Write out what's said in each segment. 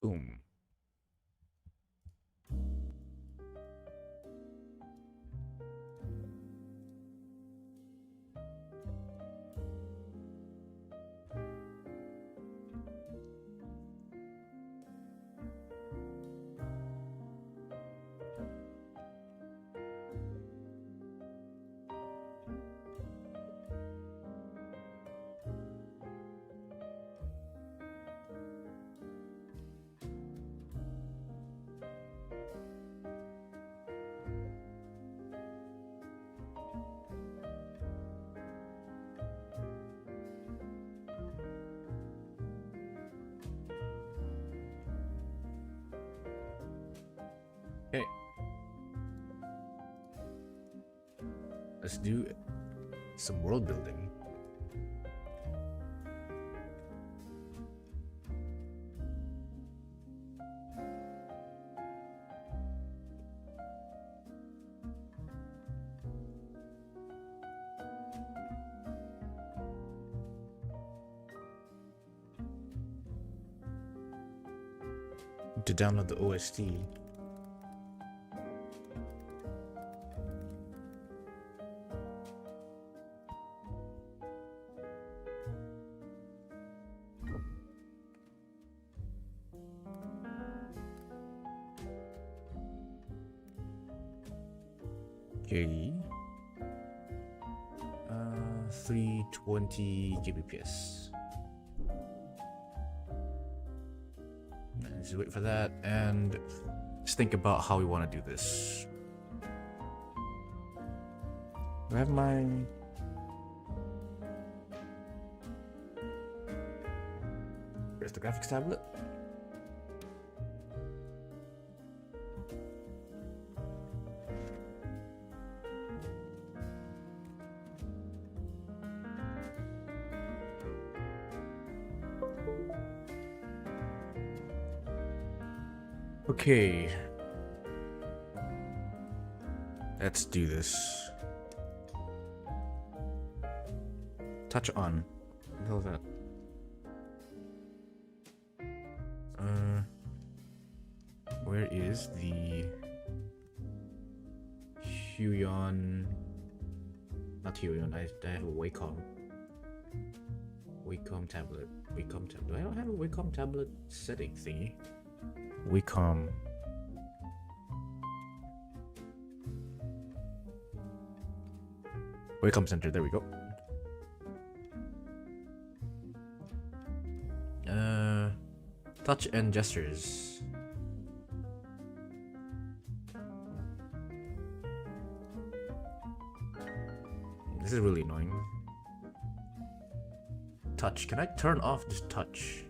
Boom. Okay, let's do some world building. To download the OST. Okay. 320 kbps. Let's wait for that and let's think about how we want to do this. Do I have my... Where's the graphics tablet? Okay. Let's do this. Touch on. What the hell is that? Where is the Huion? Not Huion. I have a Wacom. Wacom tablet. Wacom tablet. I don't have a Wacom tablet setting thingy. Wacom. Wacom Center. There we go. Touch and gestures. This is really annoying. Touch. Can I turn off this touch?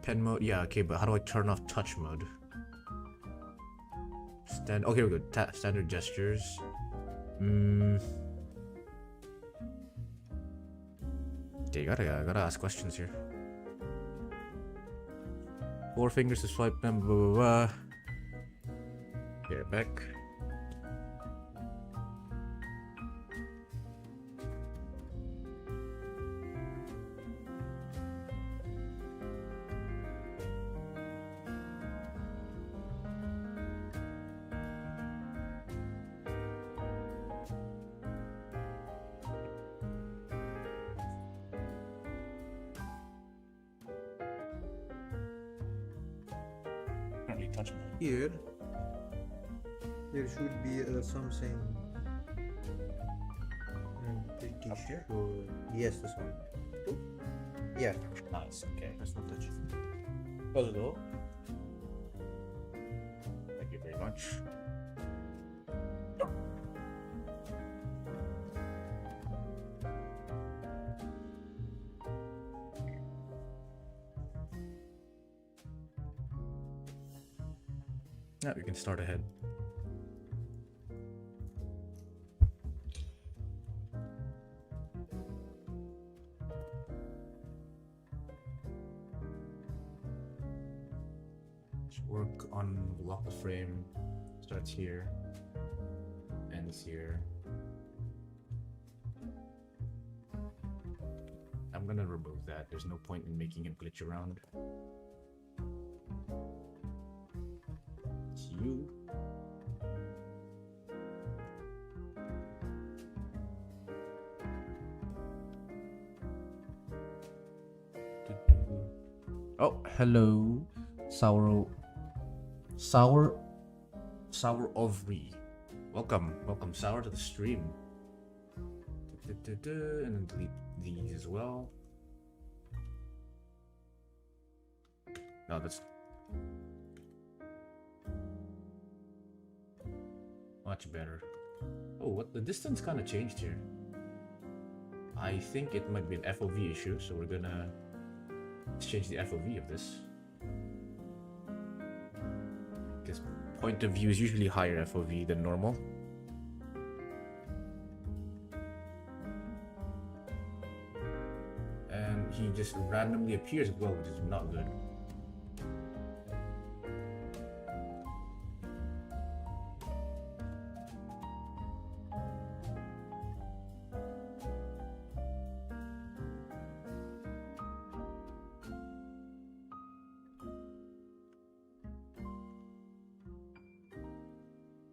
Pen mode? Yeah, okay, but how do I turn off touch mode? Okay, we're good. Standard gestures. Okay, gotta ask questions here. 4 fingers to swipe them, blah blah blah. Get back. Touch mode. Here, there should be something. Pretty Up here? sure. Yes, this one. Yeah, Nice, okay. that's not touch. Close the door. Thank you very much. Yeah, we can start ahead. Let's work on lock the frame. Starts here, ends here. I'm gonna remove that. There's no point in making him glitch around. It's you. Oh, hello, Sour Ovry. Welcome, Sour, to the stream. And then delete these as well. No, that's much better. Oh, what? The distance kind of changed here. I think it might be an FOV issue, so we're gonna change the FOV of this. Because point of view is usually higher FOV than normal. And he just randomly appears as well, which is not good.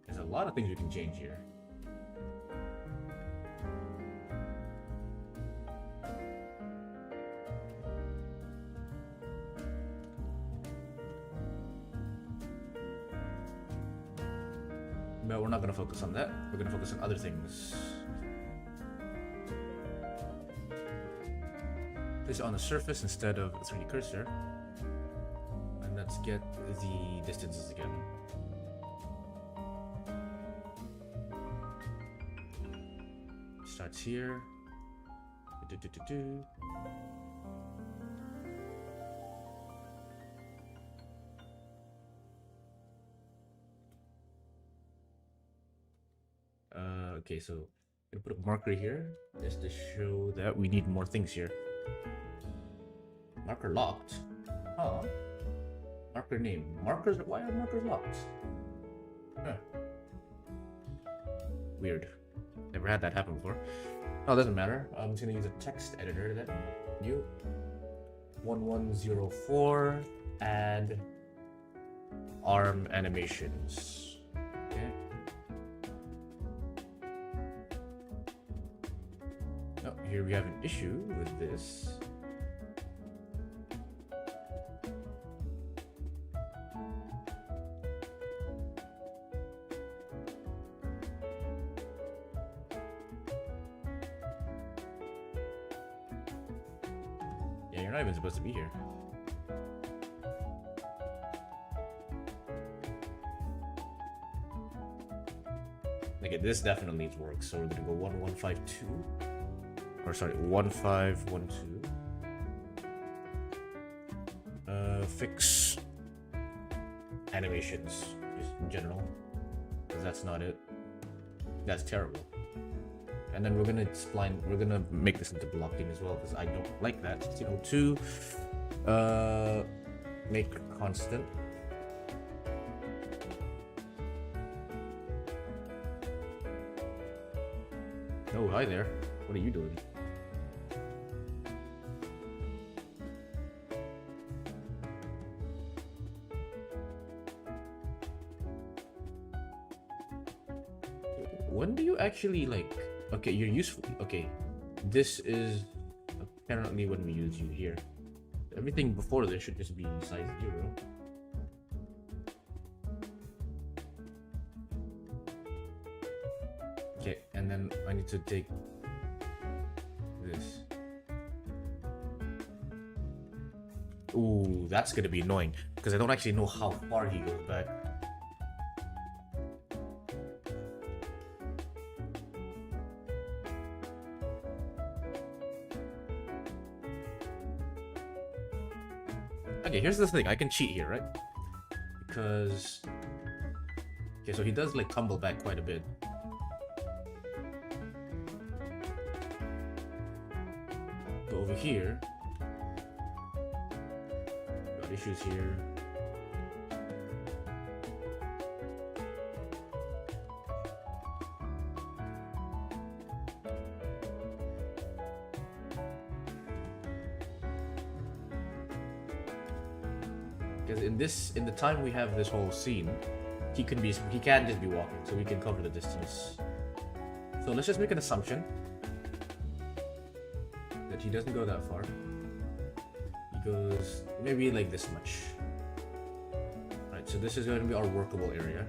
There's a lot of things we can change here. But we're not going to focus on that. We're going to focus on other things. Place it on the surface instead of a 3D cursor. And let's get the distances again. Starts here. Okay, so I'm gonna put a marker here just to show that we need more things here. Marker locked. Huh. Marker name. Markers. Why are markers locked? Huh. Weird. Never had that happen before. Oh, doesn't matter. I'm just gonna use a text editor then. New 1104. Add arm animations. Okay. Oh, here we have an issue with this. Yeah, you're not even supposed to be here. Okay, this definitely needs work, so we're gonna go 1152. Or sorry, 1512. Fix animations, just in general. Because that's not it. That's terrible. And then we're gonna make this into blocking as well, because I don't like that. 1602. Make constant. Oh, hi there. What are you doing? When do you actually like... Okay, you're useful. Okay, this is apparently when we use you here. Everything before this should just be size 0. Okay, and then I need to take this. Ooh, that's gonna be annoying because I don't actually know how far he goes back. Okay, here's the thing. I can cheat here, right? Because... Okay, so he does like tumble back quite a bit. But over here... Got issues here. Because in the time we have this whole scene, he can't just be walking, so we can cover the distance. So let's just make an assumption that he doesn't go that far. He goes maybe like this much. Right, so this is going to be our workable area.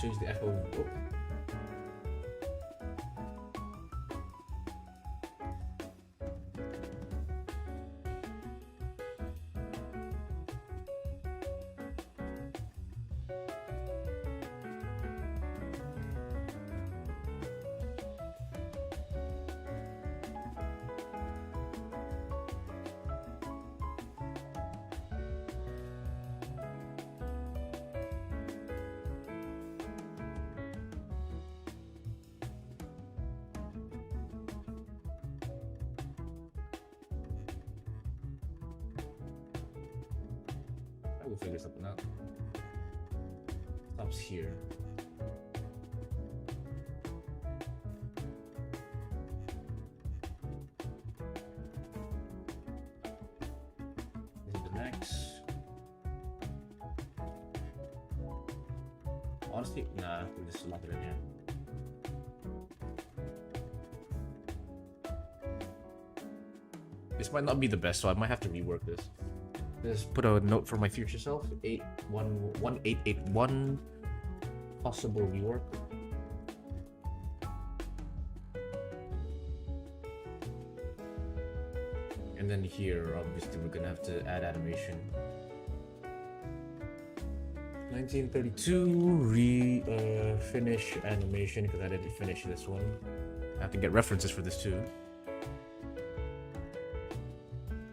Change the echo. Oh. I will figure something out. Stops here. This is the max. Honestly, nah, we'll just lock it in here. This might not be the best, so I might have to rework this. Just put a note for my future self. 1881 possible rework. And then here, obviously, we're gonna have to add animation. 1932 finish animation because I didn't finish this one. I have to get references for this too.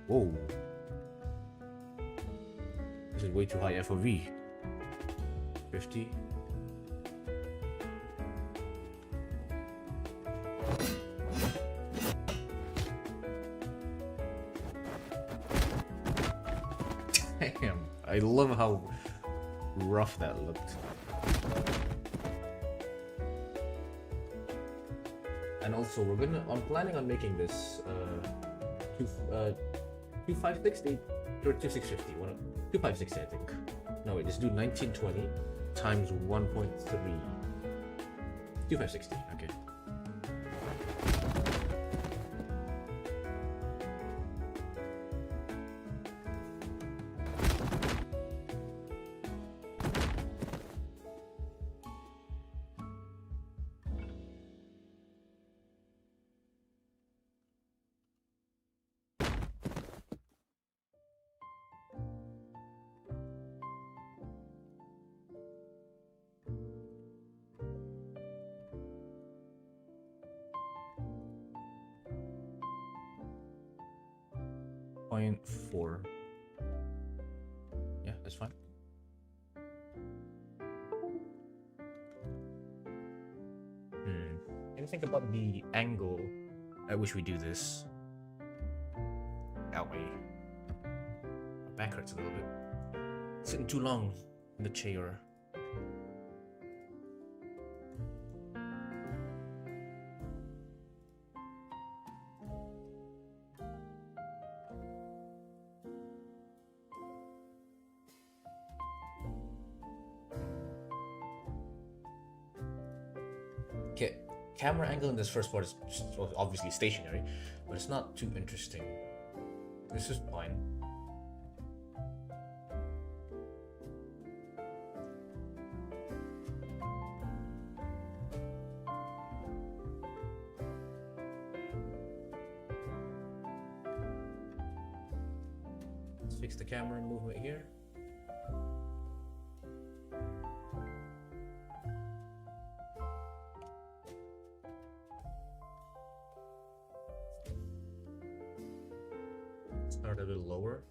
Whoa. This is way too high FOV. 50. Damn, I love how rough that looked. And also, I'm planning on making this 2560 or 2650. 2560, I think. No, wait, just do 1920 times 1.3. 2560, okay. .4. Yeah, that's fine. And think about the angle at which we do this. That way. My back hurts a little bit. Sitting too long in the chair. Okay, camera angle in this first part is obviously stationary, but it's not too interesting. This is fine. Let's fix the camera movement here. Start a little lower.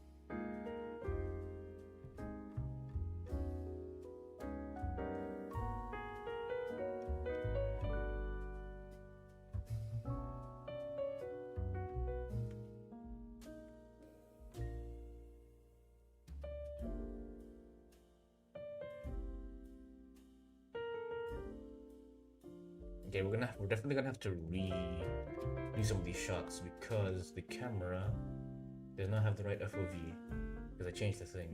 Okay, we're definitely gonna have to do some of these shots because the camera does not have the right FOV because I changed the thing.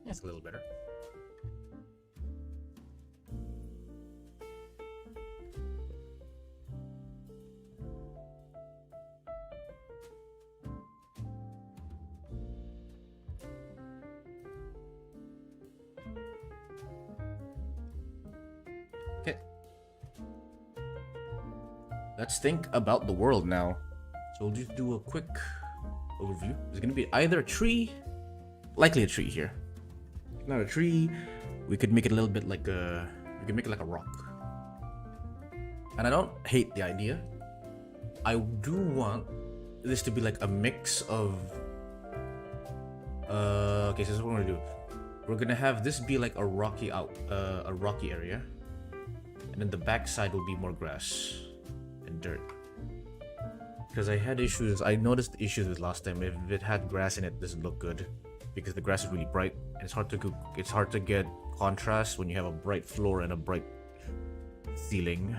That's a little better. Okay. Let's think about the world now. So we'll just do a quick overview. There's gonna be either a tree, likely a tree here. If not a tree, we could make it a little bit like a, we could make it like a rock. And I don't hate the idea. I do want this to be like a mix of, okay, so this is what we're gonna do. We're gonna have this be like a rocky area, and then the back side will be more grass and dirt. Because I noticed issues with last time. If it had grass in it, doesn't look good because the grass is really bright and it's hard to get contrast when you have a bright floor and a bright ceiling.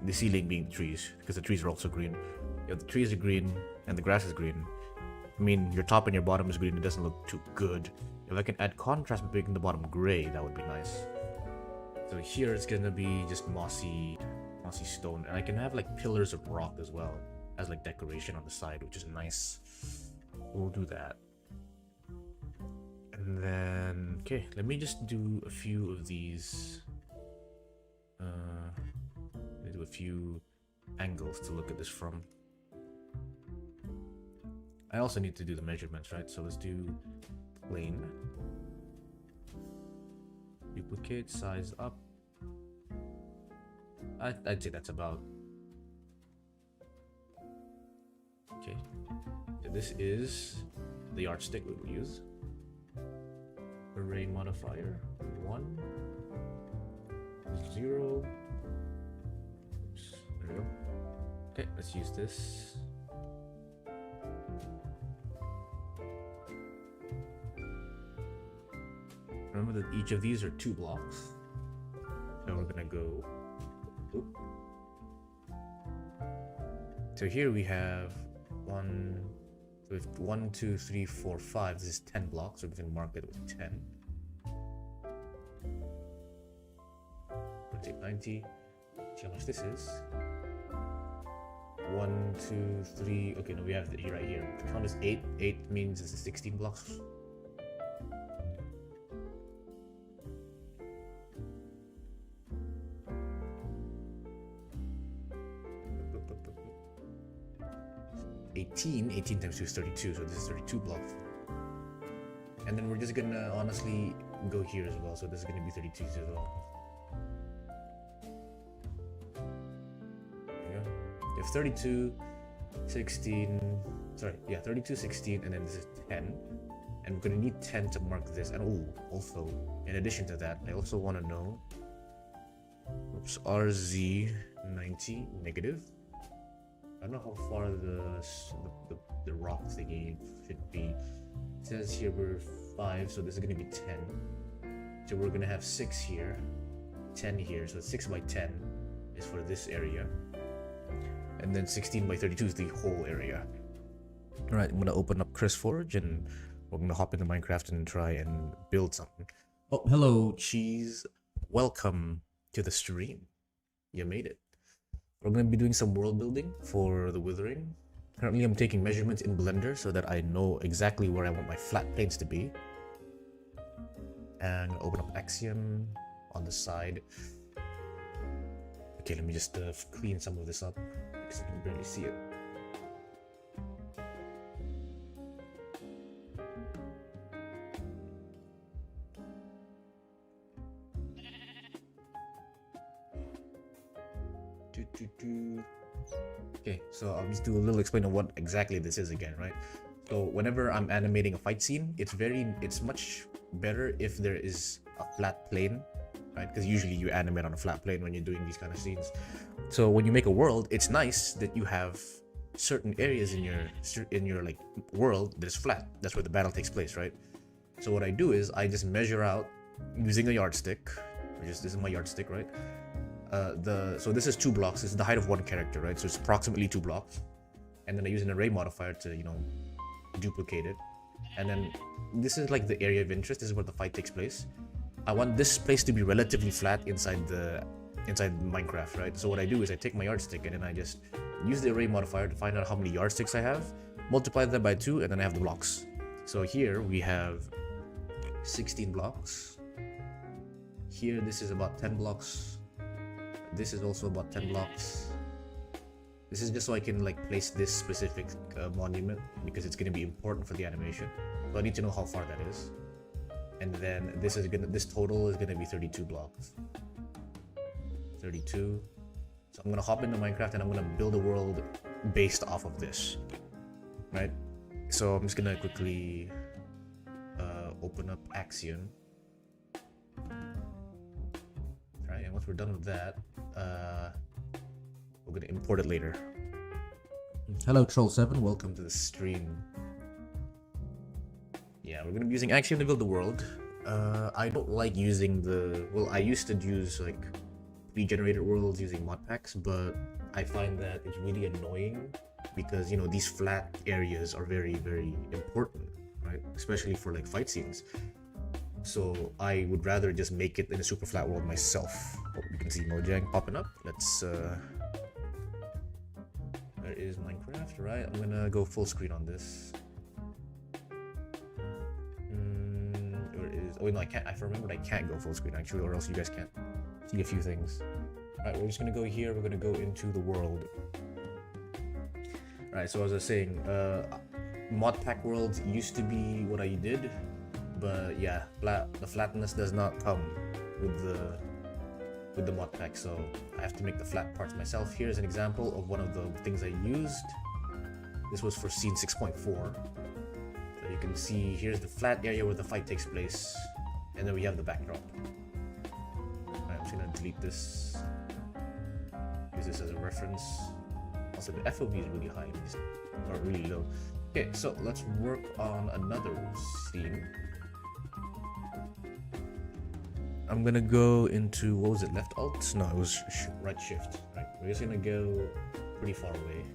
The ceiling being the trees, because the trees are also green. If the trees are green and the grass is green, I mean your top and your bottom is green, it doesn't look too good. If I can add contrast by making the bottom gray, that would be nice. So here it's gonna be just mossy stone, and I can have like pillars of rock as well as like decoration on the side, which is nice. We'll do that. And then, okay, let me just do a few of these. Let me do a few angles to look at this from. I also need to do the measurements, right? So let's do plane. Duplicate, size up. I'd say that's about. Okay. So this is the yardstick we will use. Array modifier 1, 0. Oops, there we go. Okay, let's use this. Remember that each of these are 2 blocks. So we're gonna go. Oop. So here we have 1, so if 1, 2, 3, 4, 5. This is 10 blocks, so we can mark it with 10. Rotate 90. See how much this is. 1, 2, 3. Okay, no, we have it right here. The count is 8. 8 means it's 16 blocks. Eighteen times 2 is 32, so this is 32 blocks. And then we're just gonna honestly go here as well, so this is gonna be 32 as well. There you go. You have 32, 16, sorry, yeah, 32, 16, and then this is 10. And we're gonna need 10 to mark this. And also, in addition to that, I also wanna know, oops, RZ90 negative. I don't know how far the rock thingy should be. It says here we're 5, so this is gonna be 10. So we're gonna have 6 here, 10 here. So 6 by 10 is for this area, and then 16 by 32 is the whole area. All right, I'm gonna open up ChrisForge and we're gonna hop into Minecraft and try and build something. Oh, hello, Cheese. Welcome to the stream. You made it. We're going to be doing some world building for the Withering. Currently I'm taking measurements in Blender so that I know exactly where I want my flat planes to be. And open up Axiom on the side. Okay, let me just clean some of this up because I can barely see it. Okay, so I'll just do a little explain of what exactly this is again, right? So whenever I'm animating a fight scene, it's much better if there is a flat plane, right? Because usually you animate on a flat plane when you're doing these kind of scenes. So when you make a world, it's nice that you have certain areas in your like world that is flat. That's where the battle takes place, right? So what I do is I just measure out using a yardstick. This is my yardstick, right? So this is 2 blocks. This is the height of one character, right? So it's approximately 2 blocks, and then I use an array modifier to duplicate it, and then this is like the area of interest. This is where the fight takes place. I want this place to be relatively flat inside Minecraft, right? So what I do is I take my yardstick and then I just use the array modifier to find out how many yardsticks I have, multiply that by 2, and then I have the blocks. So here we have 16 blocks. Here this is about 10 blocks. This is also about 10 blocks. This is just so I can like place this specific monument because it's going to be important for the animation. So I need to know how far that is. And then this total is gonna be 32 blocks. 32. So I'm gonna hop into Minecraft and I'm gonna build a world based off of this, right? So I'm just gonna quickly open up Axiom. Right, and once we're done with that, we're gonna import it later. Hello Troll7, welcome to the stream. Yeah, we're gonna be using Axiom to build the world. I don't like using I used to use like pre-generated worlds using mod packs, but I find that it's really annoying because these flat areas are very, very important, right? Especially for like fight scenes. So I would rather just make it in a super flat world myself. Oh, you can see Mojang popping up. Let's there is Minecraft, right? I'm gonna go full screen on this. Oh no, I can't. I remembered I can't go full screen actually, or else you guys can't see a few things. Alright, we're just gonna go here. We're gonna go into the world. Alright, so as I was saying, mod pack worlds used to be what I did, but yeah, the flatness does not come with the mod pack, so I have to make the flat parts myself. Here's an example of one of the things I used. This was for scene 6.4. You can see here's the flat area where the fight takes place, and then we have the backdrop. I'm just gonna delete this, use this as a reference. Also the FOV is really high, or really low. Okay, so let's work on another scene. I'm gonna go into, what was it, left alt? No, it was right shift. Right, we're just gonna go pretty far away.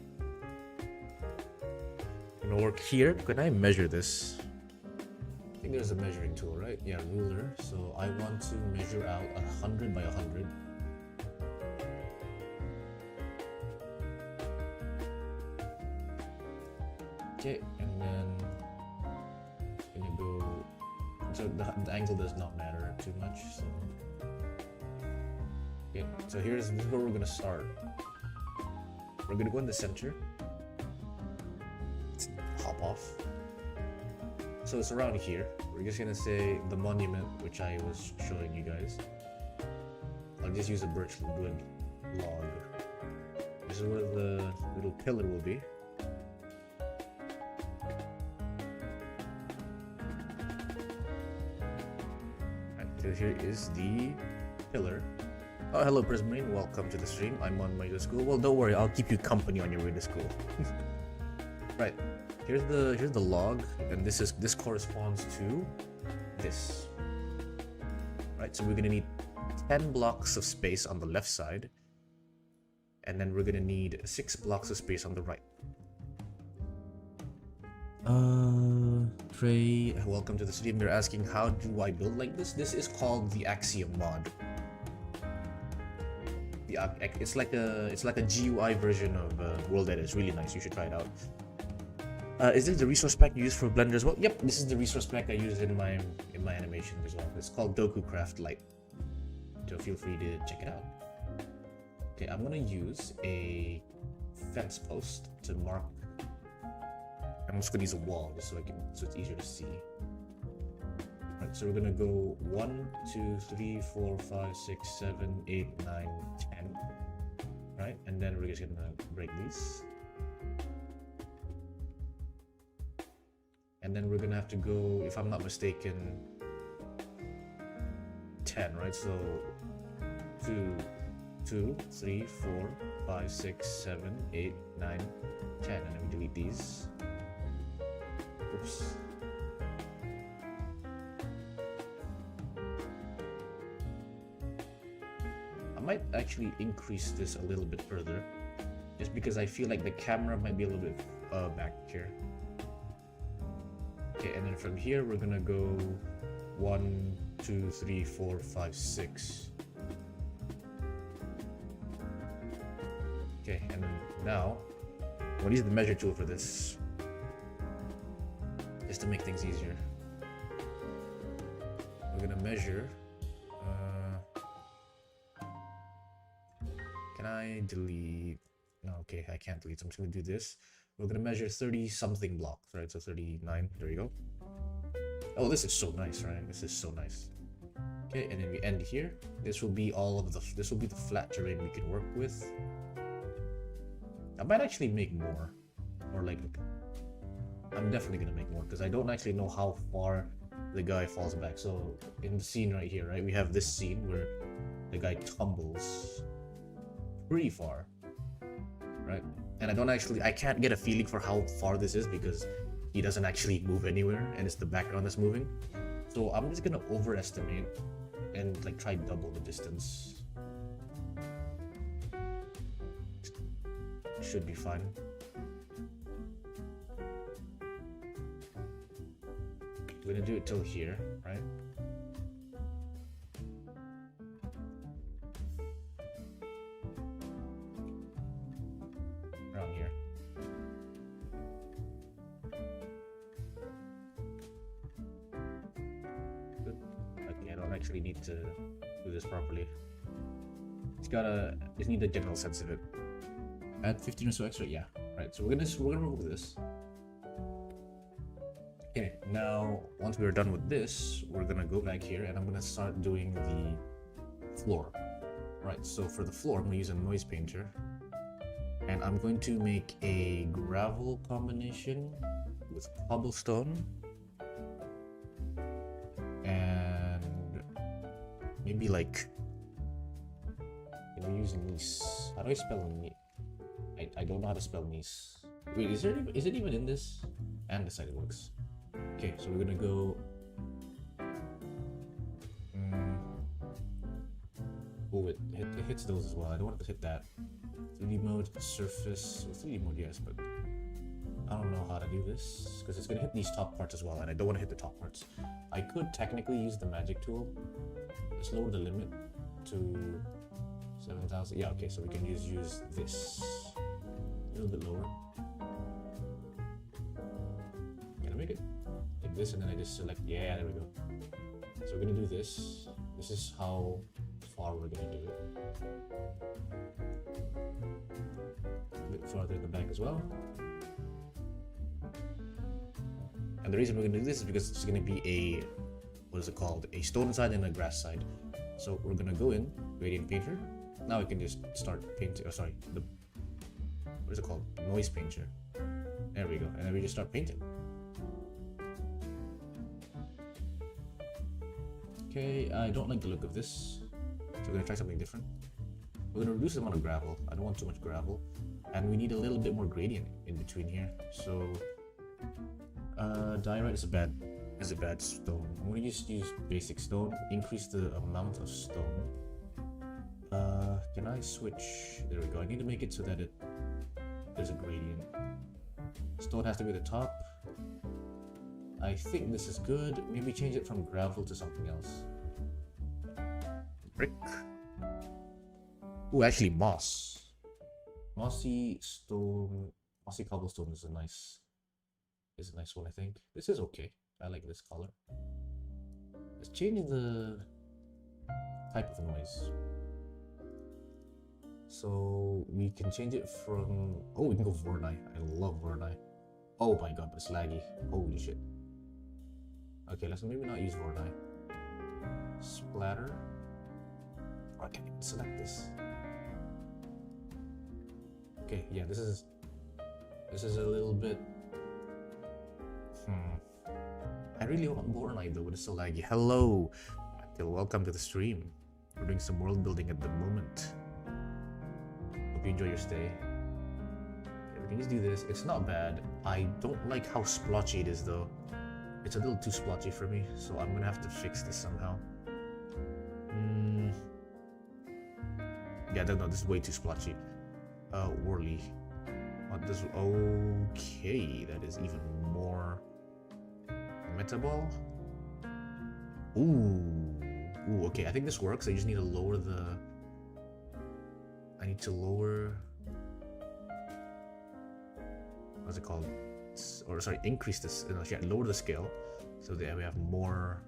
I'm gonna work here. Can I measure this? I think there's a measuring tool, right? Yeah, ruler. So I want to measure out 100 by 100. Okay, and then gonna go. So the angle does not matter too much. So okay, so this is where we're gonna start. We're gonna go in the center. Hop off. So it's around here. We're just gonna say the monument, which I was showing you guys. I'll just use a birch wood log. This is where the little pillar will be. Right, so here is the pillar. Oh, hello Prismarine, welcome to the stream. I'm on my way to school. Well, don't worry, I'll keep you company on your way to school. Right. Here's the log, and this corresponds to this. Right, so we're gonna need 10 blocks of space on the left side, and then we're gonna need 6 blocks of space on the right. Trey, welcome to the stream. They're asking how do I build like this? This is called the Axiom mod. It's like a GUI version of World Edit. It's really nice. You should try it out. Is this the resource pack you use for Blender as well? Yep, this is the resource pack I use in my animation as well. It's called Doku Craft Lite. So feel free to check it out. Okay, I'm gonna use a fence post to mark. I'm just gonna use a wall just so it's easier to see. Alright, so we're gonna go 1, 2, 3, 4, 5, 6, 7, 8, 9, 10. Right, and then we're just gonna break these. And then we're gonna have to go, if I'm not mistaken, 10, right? So 2, 2, 3, 4, 5, 6, 7, 8, 9, 10. And then we delete these. Oops. I might actually increase this a little bit further, just because I feel like the camera might be a little bit back here. Okay, and then from here we're gonna go 1, 2, 3, 4, 5, 6. Okay, and now I'm gonna use the measure tool for this, just to make things easier. We're gonna measure. Can I delete? No, okay, I can't delete. So I'm just gonna do this. We're gonna measure 30 something blocks, right? So 39. There you go. Oh, this is so nice, right? This is so nice. Okay, and then we end here. This will be all of the. This will be the flat terrain we can work with. I might actually make more, or like, I'm definitely gonna make more because I don't actually know how far the guy falls back. So in the scene right here, right, we have this scene where the guy tumbles pretty far, right? And I can't get a feeling for how far this is because he doesn't actually move anywhere and it's the background that's moving. So I'm just gonna overestimate and like try double the distance. Should be fine. We're gonna do it till here, right? Around here. Good. Okay, I don't actually need to do this properly. Just need a general sense of it. Add 15 or so extra, yeah. Right, so we're gonna remove this. Okay, now once we're done with this, we're gonna go back here and I'm gonna start doing the floor. Right, so for the floor, I'm gonna use a noise painter. And I'm going to make a gravel combination with cobblestone. And maybe like, we're using these. How do I spell niece? I don't know how to spell niece. Wait, is it even in this? And the side it works. Okay, so we're gonna go. Oh, it hits those as well. I don't want it to hit that. 3D mode, surface. Well, 3D mode, yes, but I don't know how to do this because it's gonna hit these top parts as well, and I don't want to hit the top parts. I could technically use the magic tool. Let's lower the limit to 7,000. Yeah, okay, so we can use this. A little bit lower. Gonna make it like this, and then I just select. Yeah, there we go. So we're gonna do this. This is how far we're gonna do it. A bit farther in the back as well. And the reason we're gonna do this is because it's gonna be a, what is it called? A stone side and a grass side. So we're gonna go in gradient painter. Now we can just start painting. Oh, sorry, what is it called? Noise painter. There we go. And then we just start painting. Okay, I don't like the look of this. So we're gonna try something different. We're gonna reduce the amount of gravel. I don't want too much gravel. And we need a little bit more gradient in between here. So diorite is a bad stone. I'm gonna just use basic stone, increase the amount of stone. Can I switch? There we go. I need to make it so that there's a gradient. Stone has to be at the top. I think this is good. Maybe change it from gravel to something else. Brick. Oh, actually moss. Mossy cobblestone is a nice one, I think. This is okay. I like this color. Let's change the type of noise. So we can change it from, oh, we can go Vornai. I love Vornai. Oh my god, but it's laggy. Holy shit. Okay, let's maybe not use Vornai. Splatter. Oh, I can't even select this. Okay, yeah, this is a little bit. I really want Vornai though, but it's so laggy. Hello, Matthew, welcome to the stream. We're doing some world building at the moment. You enjoy your stay. Okay, we can just do this. It's not bad. I don't like how splotchy it is though. It's a little too splotchy for me, so I'm gonna have to fix this somehow. Yeah, no, this is way too splotchy. Worley. What does... Okay, that is even more... Metaball? Ooh. Ooh, okay, I think this works. I just need to lower the... I need to lower... What's it called? Or sorry, increase this... No, yeah, lower the scale. So that we have more...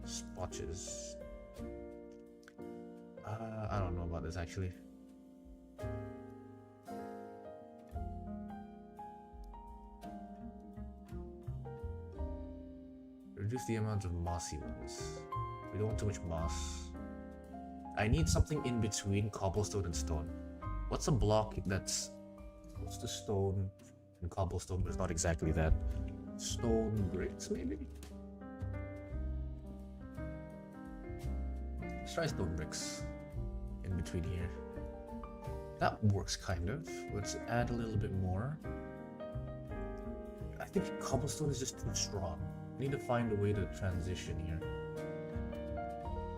Splotches. I don't know about this actually. Reduce the amount of mossy ones. We don't want too much moss. I need something in between cobblestone and stone. What's a block that's... What's the stone and cobblestone, but it's not exactly that. Stone bricks, maybe? Let's try stone bricks in between here. That works kind of. Let's add a little bit more. I think cobblestone is just too strong. I need to find a way to transition here.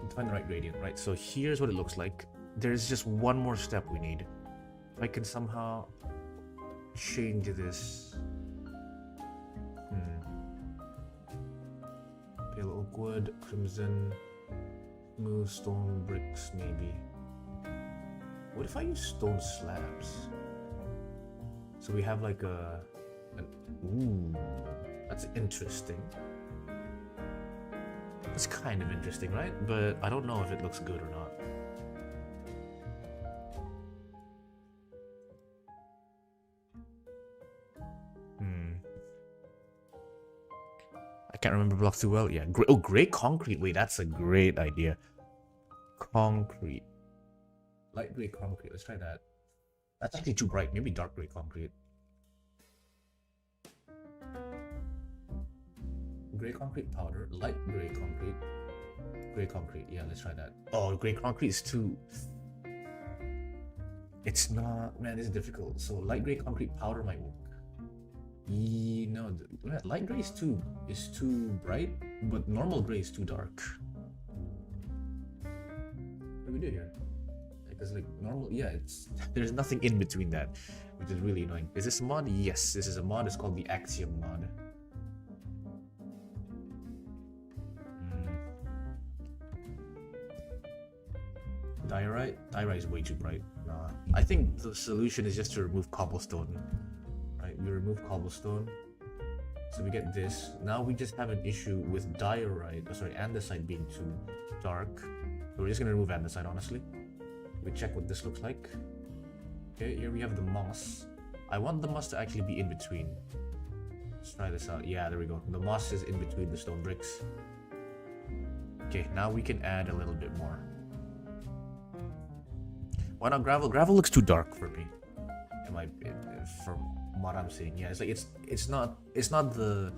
To find the right gradient, right? So here's what it looks like. There's just one more step we need. If I can somehow change this. Pale oak wood, crimson, smooth stone bricks, maybe. What if I use stone slabs? So we have like ooh, that's interesting. It's kind of interesting, right? But I don't know if it looks good or not. I can't remember blocks too well. Yeah, gray concrete. Wait, that's a great idea. Concrete. Light gray concrete. Let's try that. That's actually too bright. Maybe dark gray concrete. Gray concrete powder. Light gray concrete. Gray concrete. Yeah, let's try that. Oh, gray concrete is too... It's not... Man, this is difficult. So light gray concrete powder might work. No, light gray is too bright, but normal gray is too dark. What do we do here? Because like normal, yeah, there's nothing in between that, which is really annoying. Is this a mod? Yes, this is a mod. It's called the Axiom mod. Diorite? Diorite is way too bright. Nah. I think the solution is just to remove cobblestone. Right, we remove cobblestone. So we get this. Now we just have an issue with diorite, andesite being too dark. So we're just gonna remove andesite, honestly. We check what this looks like. Okay, here we have the moss. I want the moss to actually be in between. Let's try this out. Yeah, there we go. The moss is in between the stone bricks. Okay, now we can add a little bit more. Why not gravel? Gravel looks too dark for me. From what I'm seeing, yeah, it's like it's not the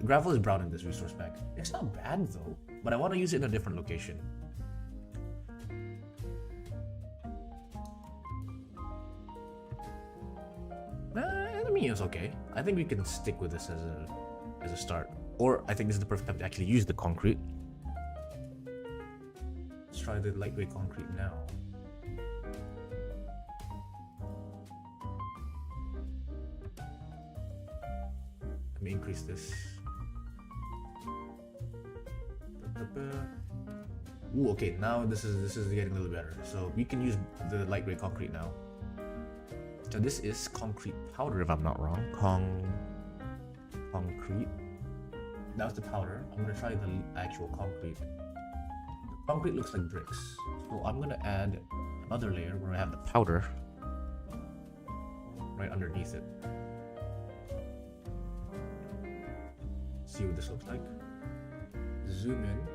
gravel is brown in this resource pack. It's not bad though, but I want to use it in a different location. I mean, it's okay. I think we can stick with this as a start, or I think this is the perfect time to actually use the concrete. Let's try the lightweight concrete now. Let me increase this. Ooh, okay, now this is getting a little better. So we can use the light gray concrete now. So this is concrete powder, if I'm not wrong. Concrete. That was the powder. I'm gonna try the actual concrete. The concrete looks like bricks. So I'm gonna add another layer where I have the powder right underneath it. See what this looks like. Zoom in.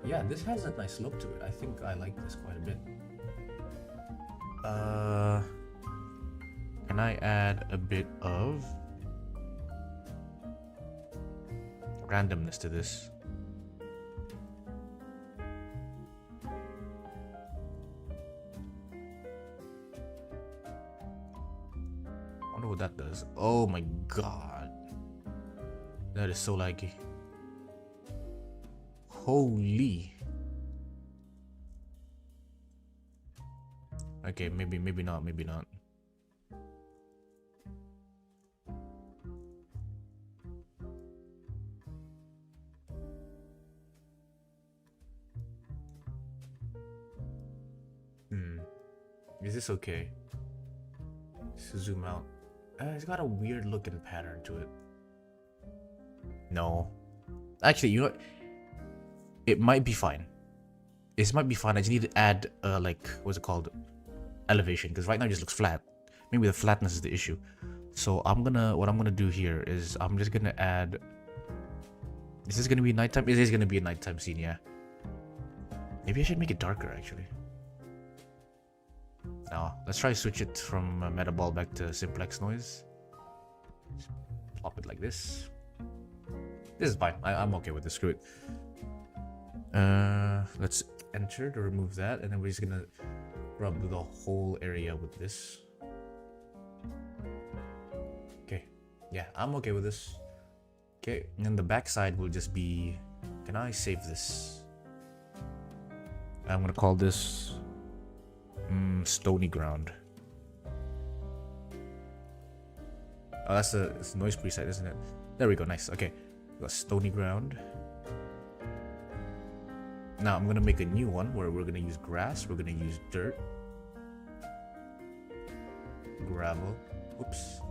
Yeah, this has a nice look to it. I think I like this quite a bit. Can I add a bit of randomness to this? what that does. Oh my god. That is so laggy. Holy. Okay, maybe not. Is this okay? Zoom out. It's got a weird looking pattern to it. No. Actually, you know what? It might be fine. This might be fine. I just need to add, like, what's it called? Elevation. Because right now it just looks flat. Maybe the flatness is the issue. So what I'm gonna do here is I'm just gonna add... Is this gonna be nighttime? It is gonna be a nighttime scene, yeah. Maybe I should make it darker, actually. No, let's try to switch it from Metaball back to Simplex Noise. Just plop it like this. This is fine. I'm okay with this. Screw it. Let's enter to remove that, and then we're just gonna rub the whole area with this. Okay. Yeah, I'm okay with this. Okay, and then the backside will just be... Can I save this? I'm gonna call this... Stony Ground. Oh, that's a noise preset, isn't it? There we go, nice. Okay, we got Stony Ground. Now I'm gonna make a new one where we're gonna use grass, we're gonna use dirt, gravel. Oops.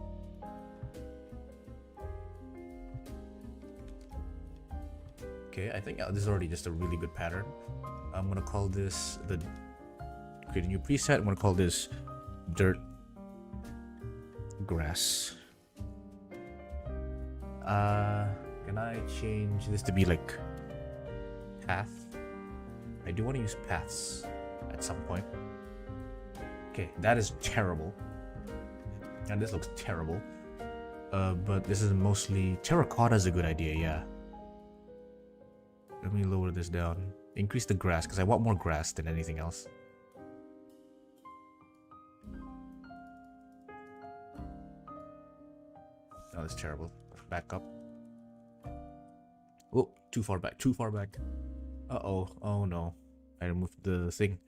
Okay, I think this is already just a really good pattern. I'm gonna call this create a new preset. I'm gonna call this dirt grass. Can I change this to be like path? I do want to use paths at some point. Okay, that is terrible. And this looks terrible. But this is mostly... Terracotta is a good idea, yeah. Let me lower this down. Increase the grass, because I want more grass than anything else. Oh, that's terrible. Back up. Oh, too far back. Uh-oh. Oh, no. I removed the thing.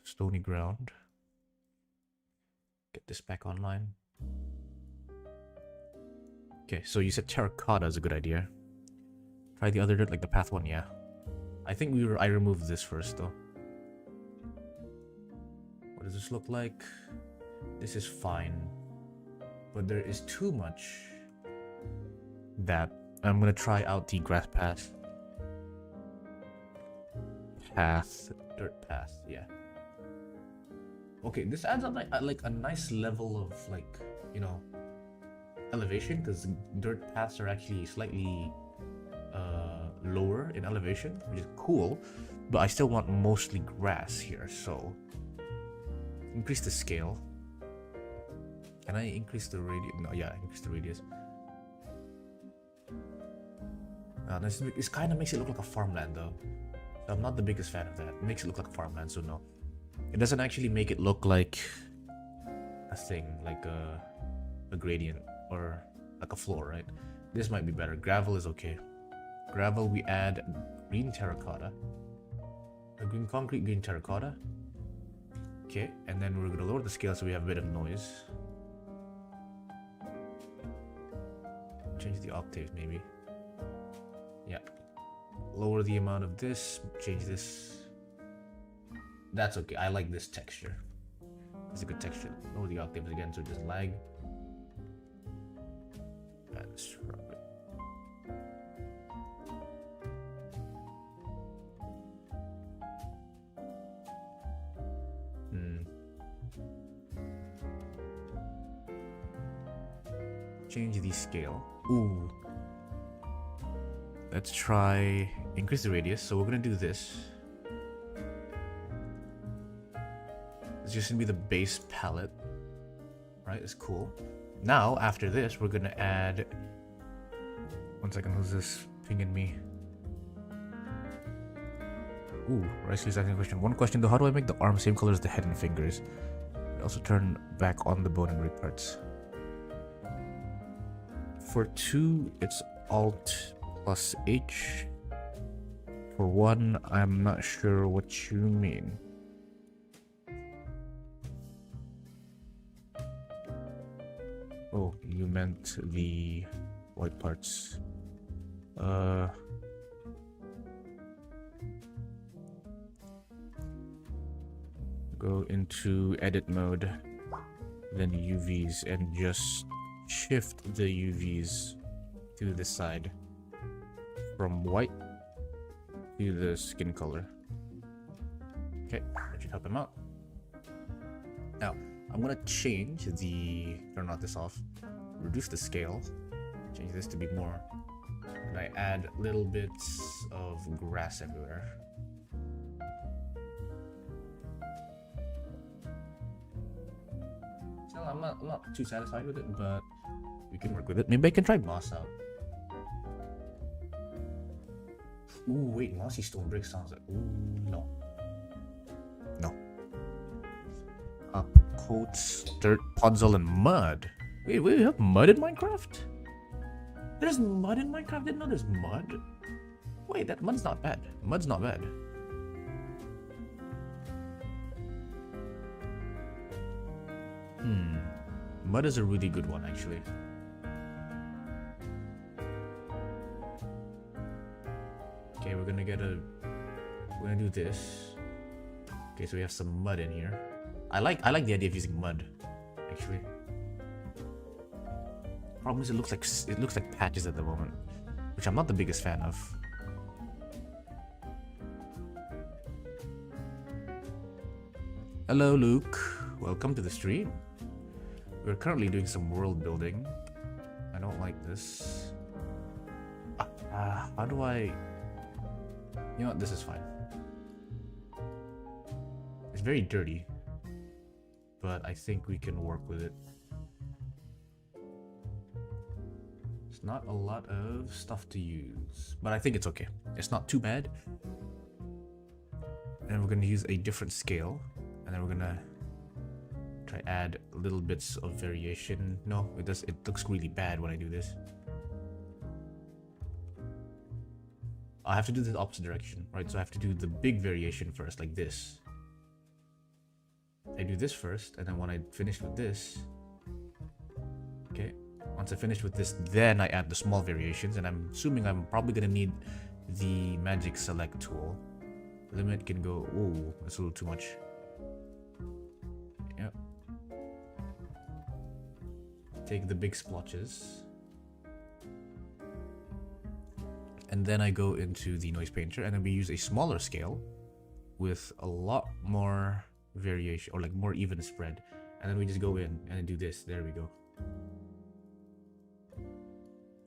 Stony Ground. Get this back online. Okay, so you said terracotta is a good idea. Try the other dirt, like the path one, yeah. I think I removed this first, though. What does this look like? This is fine. But there is too much that I'm gonna try out the grass path. Dirt path, yeah. Okay, this adds up like a nice level of, like, you know, elevation, because dirt paths are actually slightly lower in elevation, which is cool, but I still want mostly grass here, so increase the scale. Can I increase the radius? No, yeah, increase the radius. This kind of makes it look like a farmland, though. So I'm not the biggest fan of that. It makes it look like a farmland, so no. It doesn't actually make it look like a thing, like a gradient or like a floor, right? This might be better. Gravel is okay. Gravel, we add green terracotta. A green concrete, green terracotta. Okay, and then we're gonna lower the scale so we have a bit of noise. Change the octaves, maybe. Yeah. Lower the amount of this. Change this. That's okay. I like this texture. It's a good texture. Lower the octaves again so it doesn't lag. That's right. Change the scale. Ooh. Let's try increase the radius. So we're gonna do this. It's just gonna be the base palette. Right, it's cool. Now, after this, we're gonna add... One second, who's this pinging me? Ooh, Riceley's asking a question. One question though, how do I make the arm same color as the head and fingers? I also turn back on the bone and rib parts. For 2, it's Alt plus H. For 1, I'm not sure what you mean. Oh, you meant the white parts. Go into edit mode, then UVs, and just shift the UVs to the side from white to the skin color. Okay, that should help him out. Now, I'm gonna change the, turn all this off, reduce the scale, change this to be more, and I add little bits of grass everywhere. So I'm not too satisfied with it, but we can work with it. Maybe I can try moss out. Ooh, wait, mossy stone brick sounds like, ooh, no. No. Coats, dirt, puzzle, and mud. Wait, we have mud in Minecraft? There's mud in Minecraft? I didn't know there's mud. Wait, that mud's not bad. Mud's not bad. Mud is a really good one, actually. Okay, we're gonna do this. Okay, so we have some mud in here. I like the idea of using mud, actually. Problem is, it looks like patches at the moment, which I'm not the biggest fan of. Hello, Luke. Welcome to the stream. We're currently doing some world building. I don't like this. How do I? You know what? This is fine. It's very dirty, but I think we can work with it. It's not a lot of stuff to use, but I think it's okay. It's not too bad. And we're gonna use a different scale, and then we're gonna try add little bits of variation. No, it does. It looks really bad when I do this. I have to do the opposite direction, right? So I have to do the big variation first, like this. I do this first, and then when I finish with this, okay, once I finish with this, then I add the small variations, and I'm assuming I'm probably gonna need the magic select tool. Limit can go, oh, that's a little too much. Yep. Take the big splotches. And then I go into the noise painter, and then we use a smaller scale with a lot more variation, or like more even spread. And then we just go in and do this. There we go.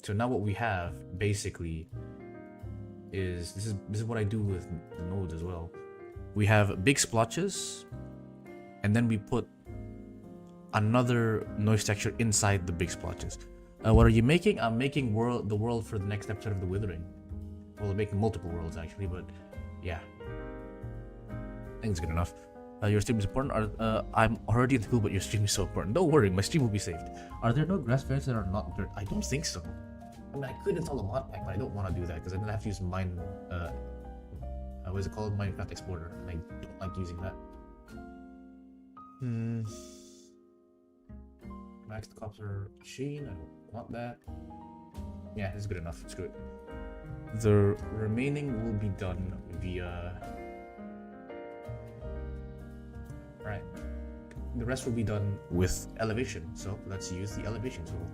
So now what we have basically is this is what I do with the nodes as well. We have big splotches, and then we put another noise texture inside the big splotches. What are you making? I'm making the world for the next episode of The Withering. Well, I'm making multiple worlds actually, but yeah, I think it's good enough. Your stream is important. I'm already in school, but your stream is so important. Don't worry, my stream will be saved. Are there no grass beds that are not dirt? I don't think so. I mean, I could install a mod pack, but I don't want to do that because I'm gonna have to use what is it called? Minecraft Explorer, and I don't like using that. Max the copper machine. I don't want that. Yeah, it's good enough. Screw it. The remaining will be done via. Right. The rest will be done with elevation. So let's use the elevation tool.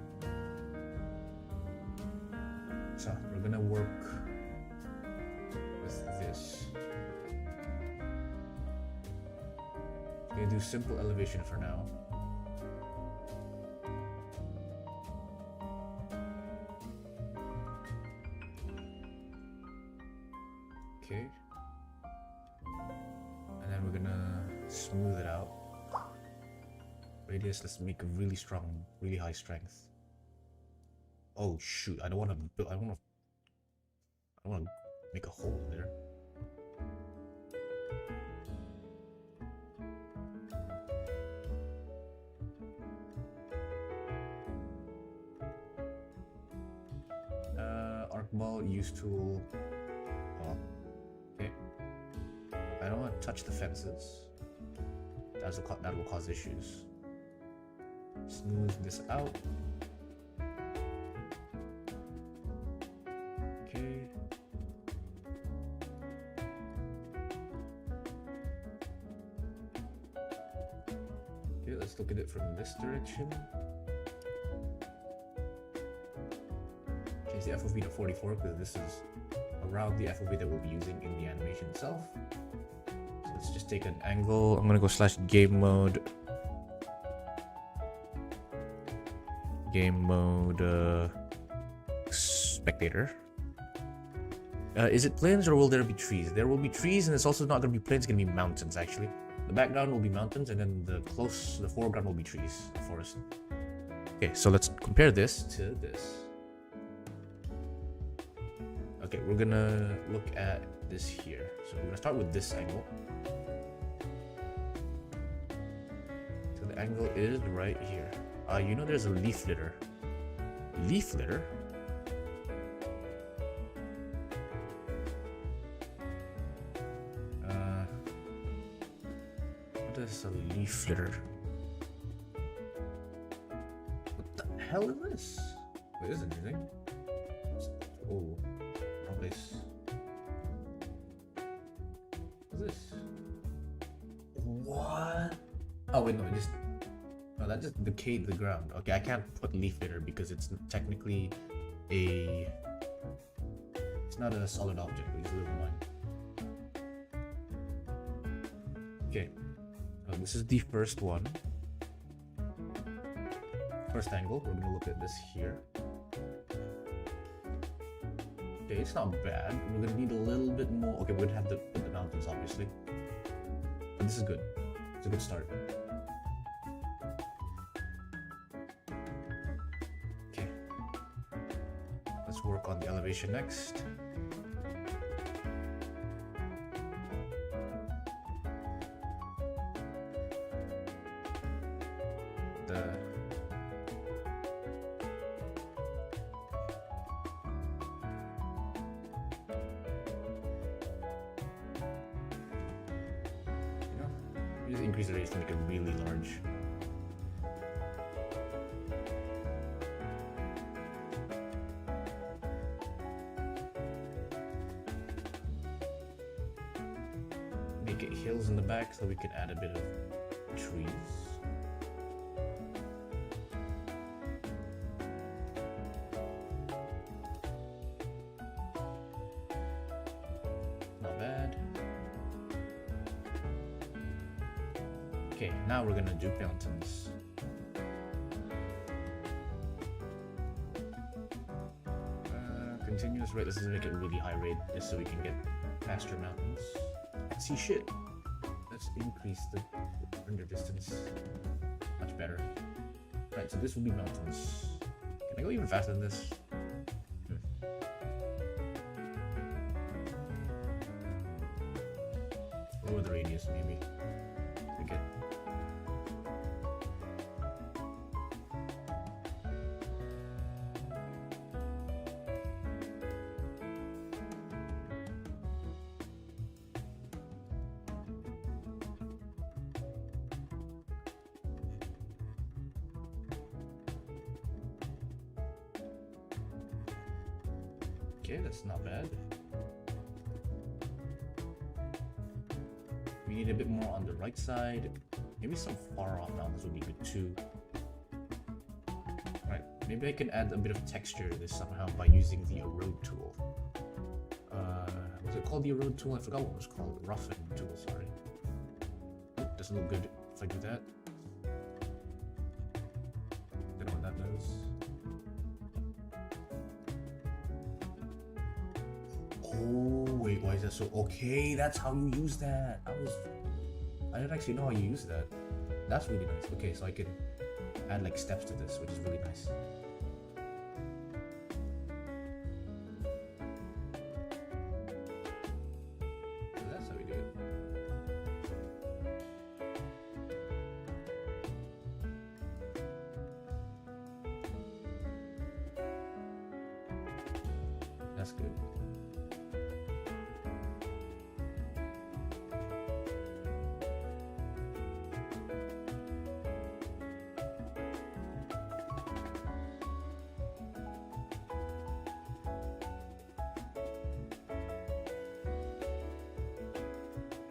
So we're gonna work with this. We're gonna do simple elevation for now. Okay. And then we're gonna smooth it out. Radius, let's make a really strong, really high strength. Oh shoot, I don't want to build, I want to make a hole there. ball, use tool. Oh, okay. I don't want to touch the fences. That will cause issues. Smooth this out. Okay. Okay, let's look at it from this direction. Change the FOV to 44 because this is around the FOV that we'll be using in the animation itself. So let's just take an angle. I'm gonna go / game mode. Game mode spectator. Is it plains or will there be trees? There will be trees, and it's also not gonna be plains. It's gonna be mountains actually. The background will be mountains, and then the foreground will be trees, forest. Okay, so let's compare this to this. Okay, we're gonna look at this here. So we're gonna start with this angle. So the angle is right here. You know there's a leaf litter. Leaf litter? What is a leaf litter? What the hell is this? Wait, this is interesting. Oh, wrong place. What's this? What? Oh wait, no, that just decayed the ground. Okay, I can't put leaf litter because it's technically it's not a solid object, which is a little annoying. Okay, this is the first one. First angle, we're gonna look at this here. Okay, it's not bad. We're gonna need a little bit more. Okay, we're gonna have to put the mountains, obviously. But this is good. It's a good start. Okay. Let's work on the elevation next. Just increase the radius to make it really large. Make it hills in the back so we can add a bit of trees. Not bad. Okay, now we're gonna do mountains. Continuous rate. Let's just make it really high rate just so we can get faster mountains. See shit. Let's increase the render distance. Much better. Right, so this will be mountains. Can I go even faster than this? Lower the radius, maybe. Okay. Okay, that's not bad. We need a bit more on the right side. Maybe some far off mountains would be good too. Right, maybe I can add a bit of texture to this somehow by using the erode tool. Was it called the erode tool? I forgot what it was called. Roughen tool, sorry. Oh, doesn't look good if I do that. Don't know what that does. Oh wait, why is that so? Okay, that's how you use that. I didn't actually know how you use that. That's really nice. Okay, so I can add like steps to this, which is really nice. So that's how we do it. that's good.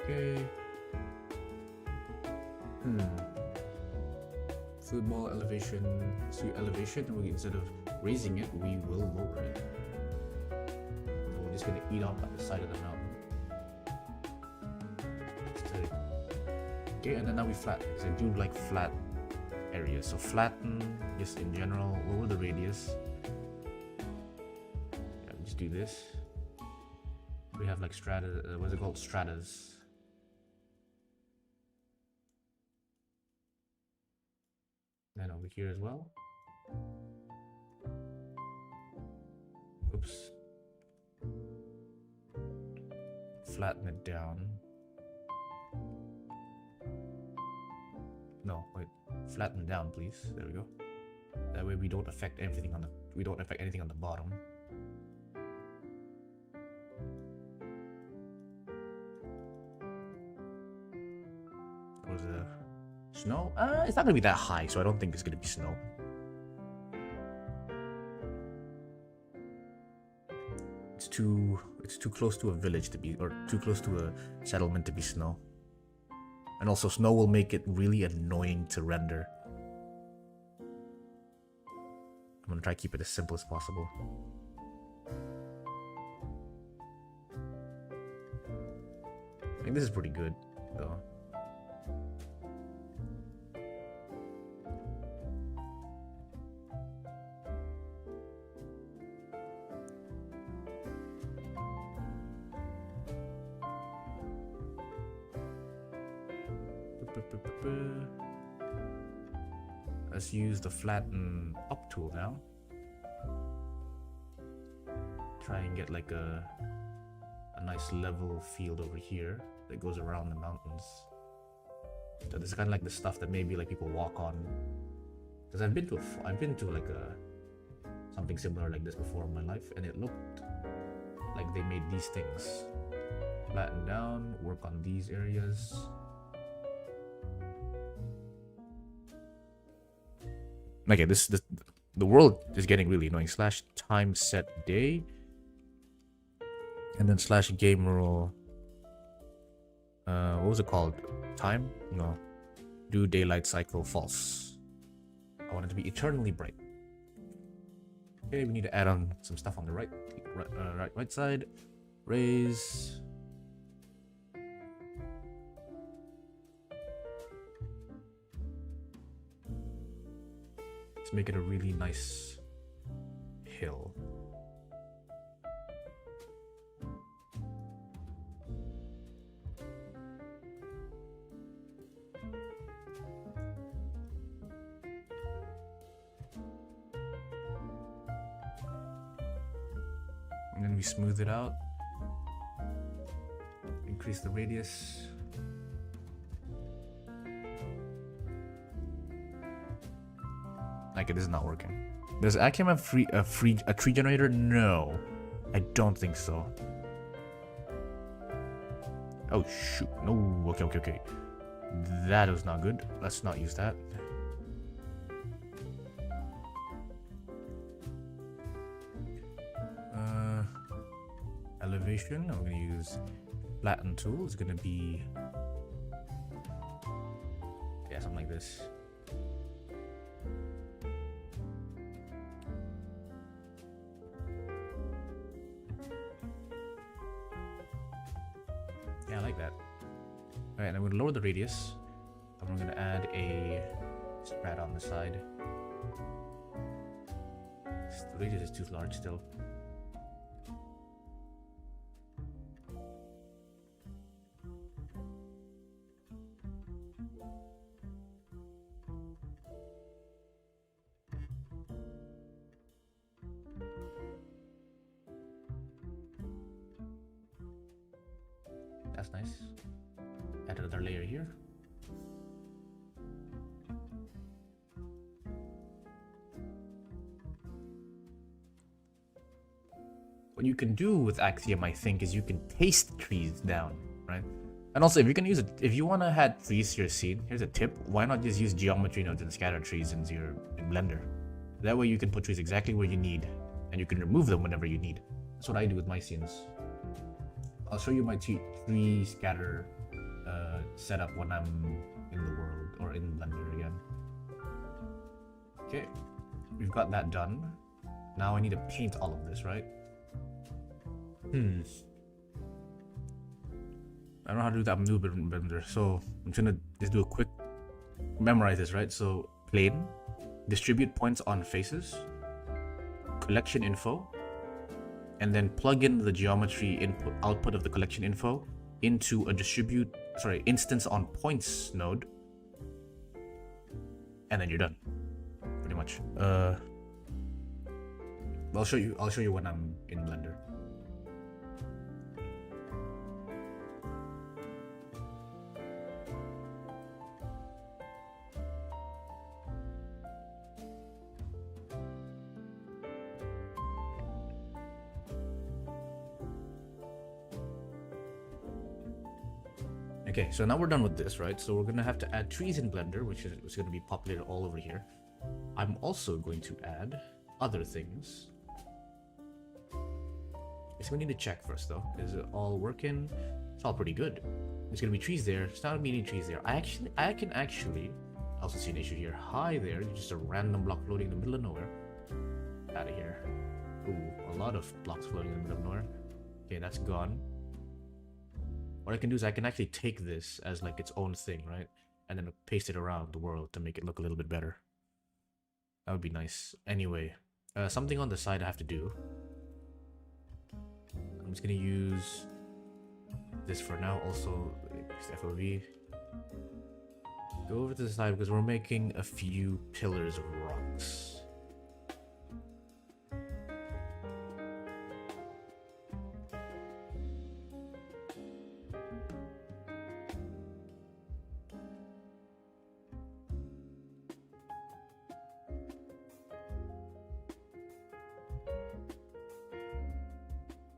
Okay. Football elevation to elevation, and instead of raising it, we will lower it. So we're just gonna eat off at the side of the mountain. Okay, and then now we flatten, because I do like flat areas. So flatten, just in general, lower the radius. Yeah, we just do this. We have like strata, what's it called? Stratas. Then over here as well. Oops. Flatten it down. No, wait. Flatten down, please. There we go. That way we don't affect anything on the bottom. Was snow? It's not gonna be that high, so I don't think it's gonna be snow. It's too close to a village to be, or too close to a settlement to be snow. And also snow will make it really annoying to render. I'm gonna try to keep it as simple as possible. I think this is pretty good, though. Let's use the flatten up tool now. Try and get like a nice level field over here that goes around the mountains. So this is kind of like the stuff that maybe like people walk on. Because I've been to like something similar like this before in my life, and it looked like they made these things. Flatten down, work on these areas. Okay, the world is getting really annoying. Slash time set day, and then slash game rule. What was it called? Time? No. Do daylight cycle false. I want it to be eternally bright. Okay, we need to add on some stuff on the right side. Raise. Let's make it a really nice hill. And then we smooth it out. Increase the radius. Okay, this is not working. Does Akim have a tree generator? No, I don't think so. Oh shoot! No. Okay. That was not good. Let's not use that. Elevation. I'm gonna use flatten tool. It's gonna be something like this. Yeah, I like that. Alright, I'm going to lower the radius. And we're going to add a strat on the side. The radius is too large still. That's nice. Add another layer here. what you can do with Axiom, I think, is you can paste trees down, right? And also, if you can use it, if you want to add trees to your scene, here's a tip: why not just use geometry nodes and scatter trees in Blender? That way, you can put trees exactly where you need, and you can remove them whenever you need. That's what I do with my scenes. I'll show you my tree scatter setup when I'm in the world or in Blender again. Okay, we've got that done. Now I need to paint all of this, right? I don't know how to do that new Blender, so I'm just gonna just do a quick memorize this, right? So plane, distribute points on faces, collection info, and then plug in the geometry input output of the collection info into a instance on points node, and then you're done, pretty much. I'll show you when I'm in Blender. Okay, so now we're done with this, right? So we're gonna have to add trees in Blender, which is gonna be populated all over here. I'm also going to add other things. So we need to check first though. Is it all working? It's all pretty good. There's gonna be trees there. It's not meaning trees there. I can actually also see an issue here. Hi there, just a random block floating in the middle of nowhere. Out of here. Ooh, a lot of blocks floating in the middle of nowhere. Okay, that's gone. What I can do is I can actually take this as like its own thing, right? And then paste it around the world to make it look a little bit better. That would be nice. Anyway, something on the side I have to do. I'm just gonna use this for now. Also, FOV. Go over to the side because we're making a few pillars of rocks.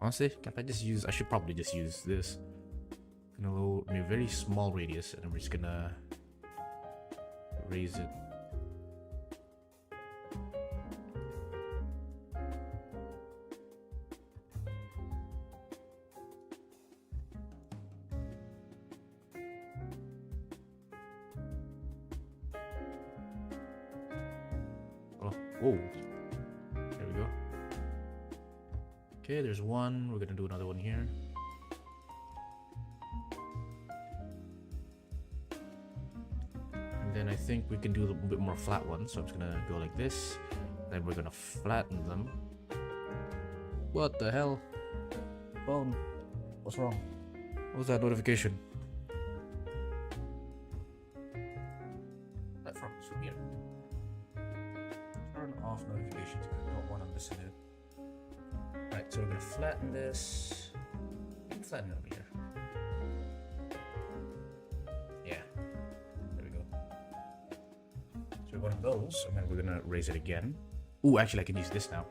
Honestly, I should probably just use this. Gonna load a very small radius, and we're just gonna raise it. Oh, whoa. There we go. Okay, there's one. We're gonna do another one here. And then I think we can do a little bit more flat ones. So I'm just gonna go like this. Then we're gonna flatten them. What the hell? Phone. What's wrong? What was that notification? That from here. Turn off notifications because I don't want to listen to it. Right, so we're gonna flatten this. Flatten it over here. Yeah, there we go. So one of those, and then we're gonna raise it again. Ooh, actually, I can use this now.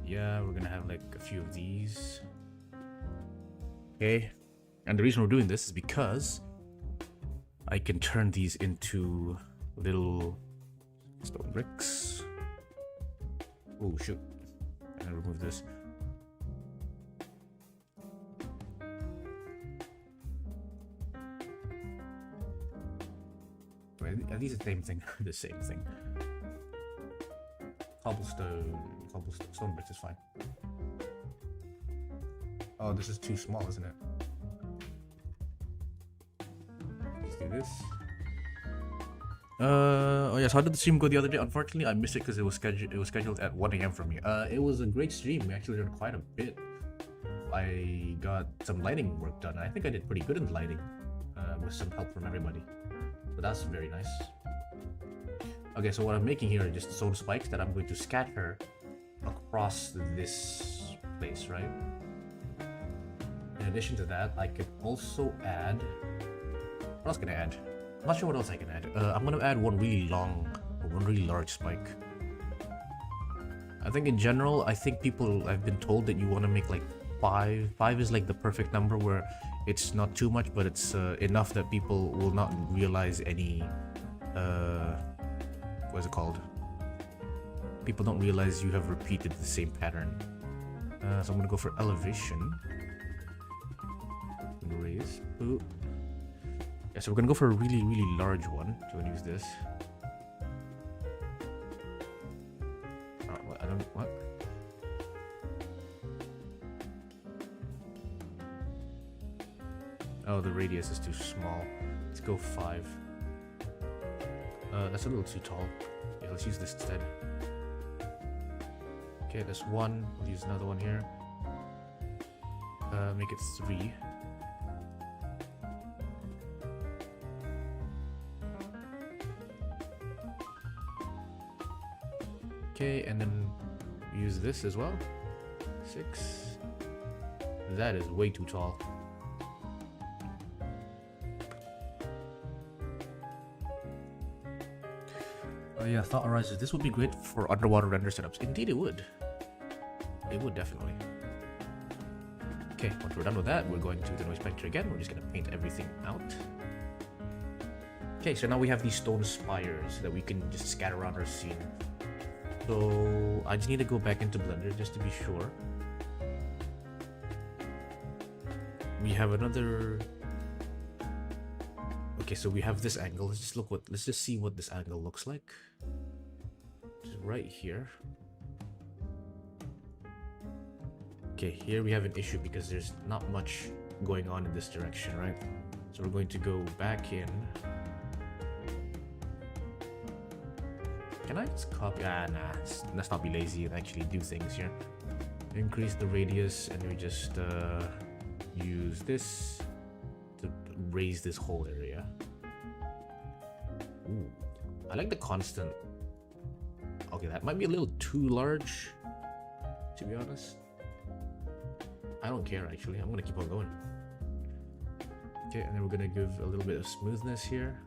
Yeah, we're gonna have like a few of these. Okay, and the reason we're doing this is because I can turn these into little stone bricks. Oh shoot, I'm gonna remove this. Wait, are these the same thing? The same thing. Cobblestone, stone bricks is fine. Oh, this is too small, isn't it? Let's do this. Oh yes, how did the stream go the other day? Unfortunately, I missed it because it was scheduled at 1 AM for me. It was a great stream. We actually learned quite a bit. I got some lighting work done. I think I did pretty good in the lighting, with some help from everybody. So that's very nice. Okay, so what I'm making here are just stone spikes that I'm going to scatter across this place, right? In addition to that, I could also add... What else can I add? I'm not sure what else I can add. I'm gonna add one really large spike. I think in general, I think people, I've been told that you want to make like 5. 5 is like the perfect number where it's not too much, but it's enough that people will not realize any, what is it called? People don't realize you have repeated the same pattern. So I'm gonna go for elevation. Raise. Ooh. Yeah, so we're gonna go for a really, really large one. So we're gonna use this. What? I don't. What? Oh, the radius is too small. Let's go 5. That's a little too tall. Yeah, let's use this instead. Okay, that's 1. We'll use another one here. Make it 3. Okay, and then use this as well. 6. That is way too tall. Oh yeah, thought arises. This would be great for underwater render setups. Indeed it would. It would definitely. Okay, once we're done with that, we're going to the noise spectre again. We're just gonna paint everything out. Okay, so now we have these stone spires that we can just scatter around our scene. So I just need to go back into Blender just to be sure. We have another. Okay, so we have this angle. Let's just see what this angle looks like. Just right here. Okay, here we have an issue because there's not much going on in this direction, right? So we're going to go back in. Can I just copy? Nah, let's not be lazy and actually do things here. Increase the radius, and we just use this to raise this whole area. Ooh, I like the constant. Okay, that might be a little too large, to be honest. I don't care actually. I'm gonna keep on going. Okay, and then we're gonna give a little bit of smoothness here.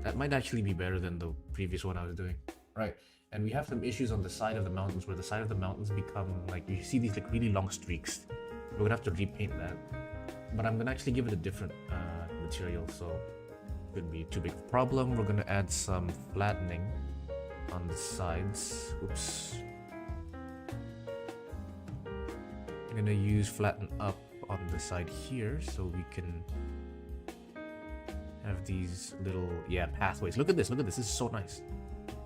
That might actually be better than the previous one I was doing. Right, and we have some issues on the side of the mountains where the side of the mountains become like, you see these like really long streaks. We're gonna have to repaint that. But I'm gonna actually give it a different material, so it shouldn't be too big of a problem. We're gonna add some flattening on the sides. Oops. I'm gonna use flatten up on the side here so we can have these little, yeah, pathways. Look at this, this is so nice.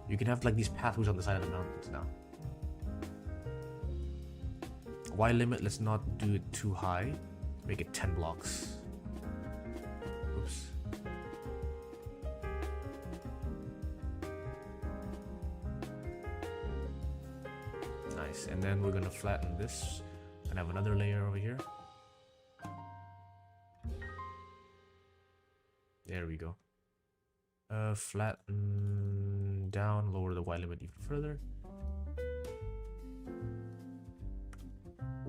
You can have like these pathways on the side of the mountains now. Y limit, let's not do it too high. Make it 10 blocks. Oops. Nice, and then we're gonna flatten this and have another layer over here. There we go. Flatten down, lower the Y limit even further.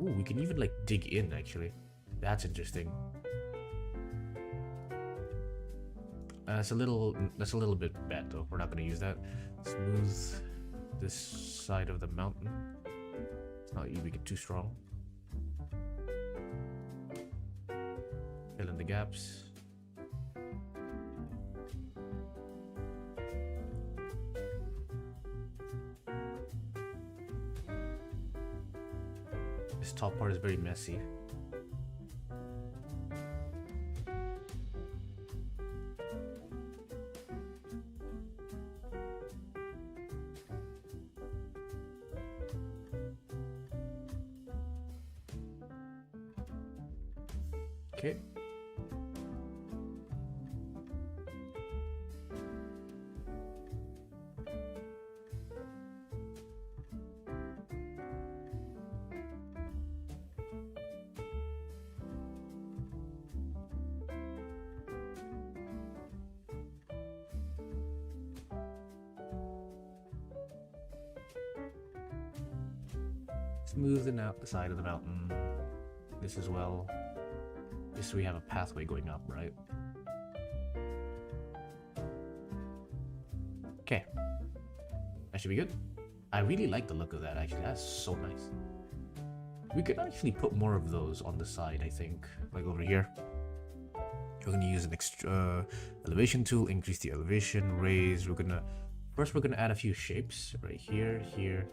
Ooh, we can even like dig in actually. That's interesting. That's a little bit bad though. We're not gonna use that. Smooth this side of the mountain. Let's not make it too strong. Fill in the gaps. This top part is very messy. Okay. Smoothen out the side of the mountain. This as well. Just so we have a pathway going up, right? Okay, that should be good. I really like the look of that actually. That's so nice. We could actually put more of those on the side, I think, like over here. We're gonna use an extra elevation tool, increase the elevation, raise. We're gonna add a few shapes right here, here,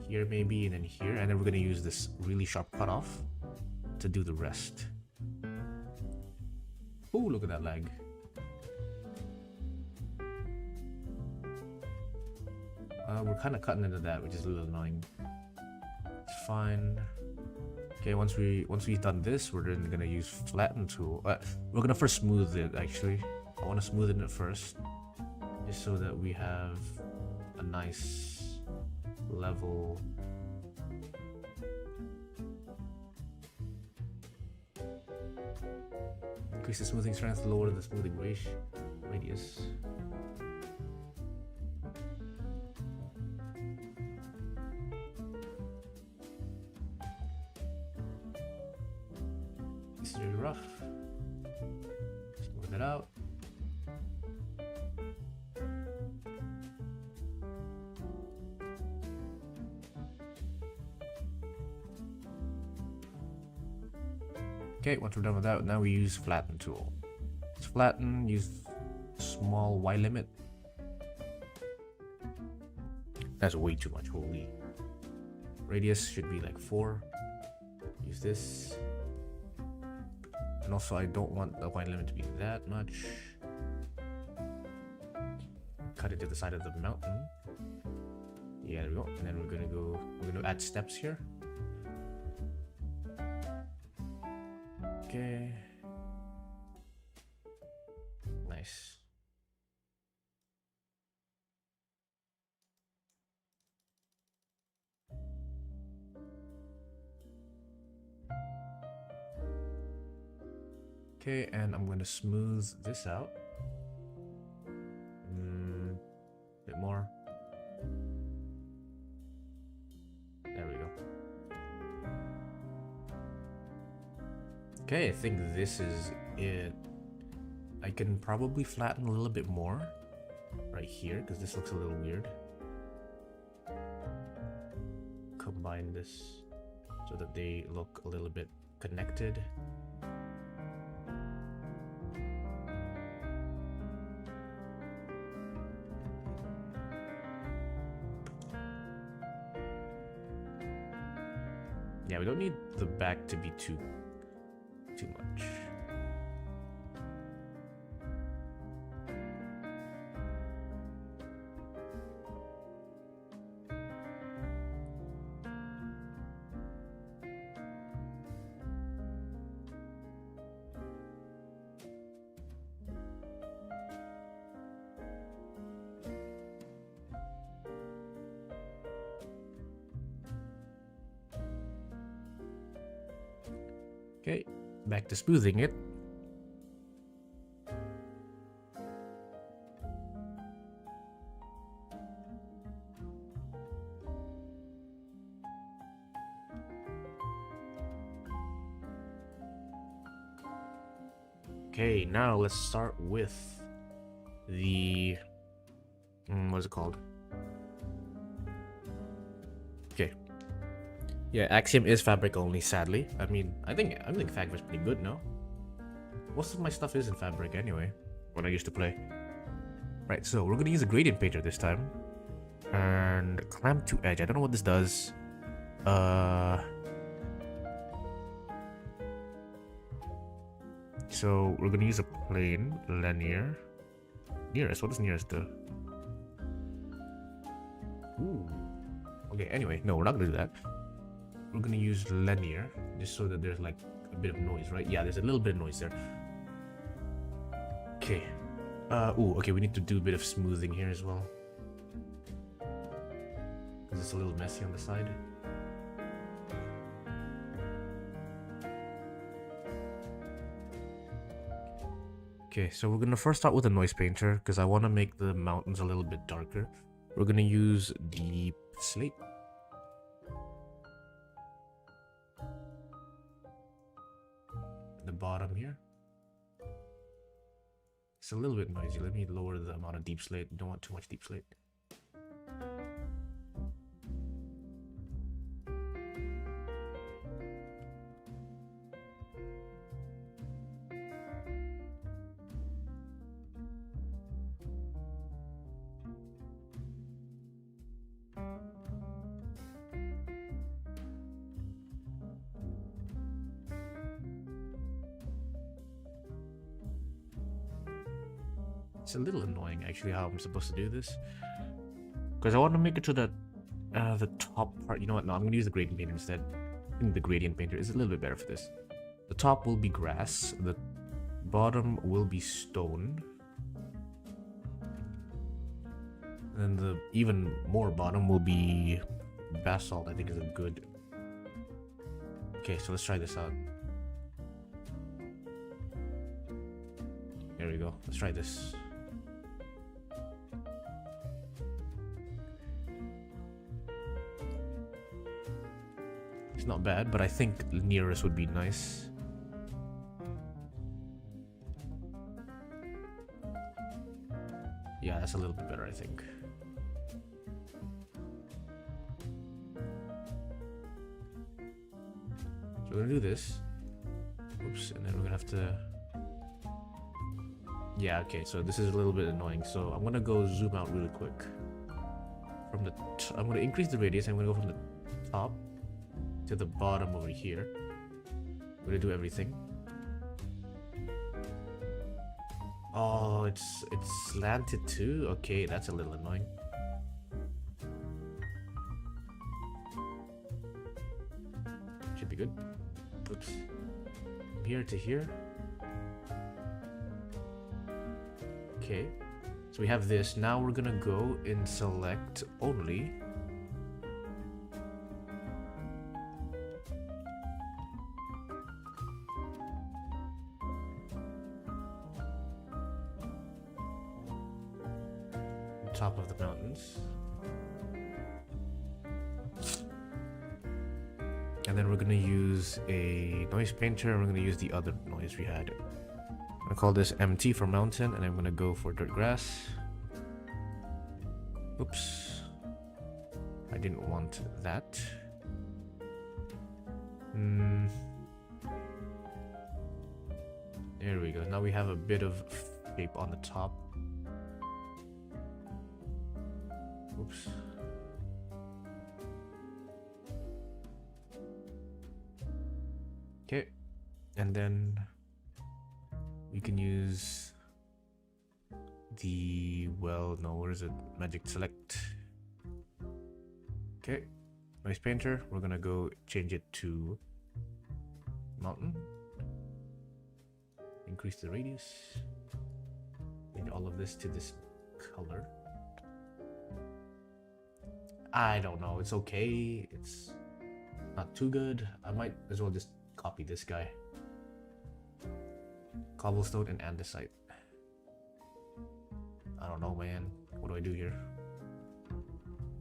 here maybe, and then here, and then we're gonna use this really sharp cutoff to do the rest. Oh, look at that lag. We're kind of cutting into that, which is a little annoying. It's fine. Okay, once we've done this, we're then gonna use flatten tool. We're gonna first smooth it actually. I want to smoothen it first, just so that we have a nice level. Increase the smoothing strength, lower the smoothing radius. This is really rough. Smooth it out. Okay, once we're done with that, now we use flatten tool. Let's flatten, use small Y limit. That's way too much, holy. Radius should be like 4. Use this. And also I don't want the Y limit to be that much. Cut it to the side of the mountain. Yeah, there we go. And then we're gonna add steps here. Okay. Nice. Okay, and I'm going to smooth this out. Bit more. There we go. Okay, I think this is it. I can probably flatten a little bit more right here because this looks a little weird. Combine this so that they look a little bit connected. Yeah, we don't need the back to be too much. Okay, back to smoothing it. Okay, now let's start with the what is it called? Okay. Yeah, Axiom is fabric only, sadly. I mean, I think fabric's pretty good, no? Most of my stuff is in fabric anyway, when I used to play. Right, so we're gonna use a gradient painter this time. And clamp to edge. I don't know what this does. So we're gonna use a plane, linear. Nearest, what does nearest do? Ooh. Okay, anyway, no, we're not gonna do that. We're gonna use linear, just so that there's like a bit of noise, right? Yeah, there's a little bit of noise there. Okay. Ooh, okay, we need to do a bit of smoothing here as well. Because it's a little messy on the side. Okay, so we're gonna first start with a noise painter, because I want to make the mountains a little bit darker. We're gonna use deep slate. The bottom here. It's a little bit noisy. Let me lower the amount of deep slate. Don't want too much deep slate. It's a little annoying actually how I'm supposed to do this. Because I want to make it so that the top part, you know what, no, I'm going to use the gradient painter instead. I think the gradient painter is a little bit better for this. The top will be grass, the bottom will be stone. And the even more bottom will be basalt, I think is a good. Okay, so let's try this out. There we go. Let's try this. It's not bad, but I think nearest would be nice. Yeah, that's a little bit better, I think. So we're gonna do this. Oops, and then we're gonna have to. Yeah, okay, so this is a little bit annoying. So I'm gonna go zoom out really quick. From the I'm gonna increase the radius. I'm gonna go from the top to the bottom over here. I'm gonna do everything. Oh, it's slanted too? Okay, that's a little annoying. Should be good. Oops. From here to here. Okay. So we have this. Now we're gonna go and select only. Top of the mountains. And then we're gonna use a noise painter and we're gonna use the other noise we had. I'm gonna call this MT for mountain and I'm gonna go for dirt grass. Oops. I didn't want that. There we go. Now we have a bit of shape on the top. Oops. Okay, and then we can use the, well, no, where is it? Magic select. Okay, noise painter. We're gonna go change it to mountain. Increase the radius. Change all of this to this color. I don't know, it's okay, it's not too good. I might as well just copy this guy. Cobblestone and andesite. I don't know, man. What do I do here?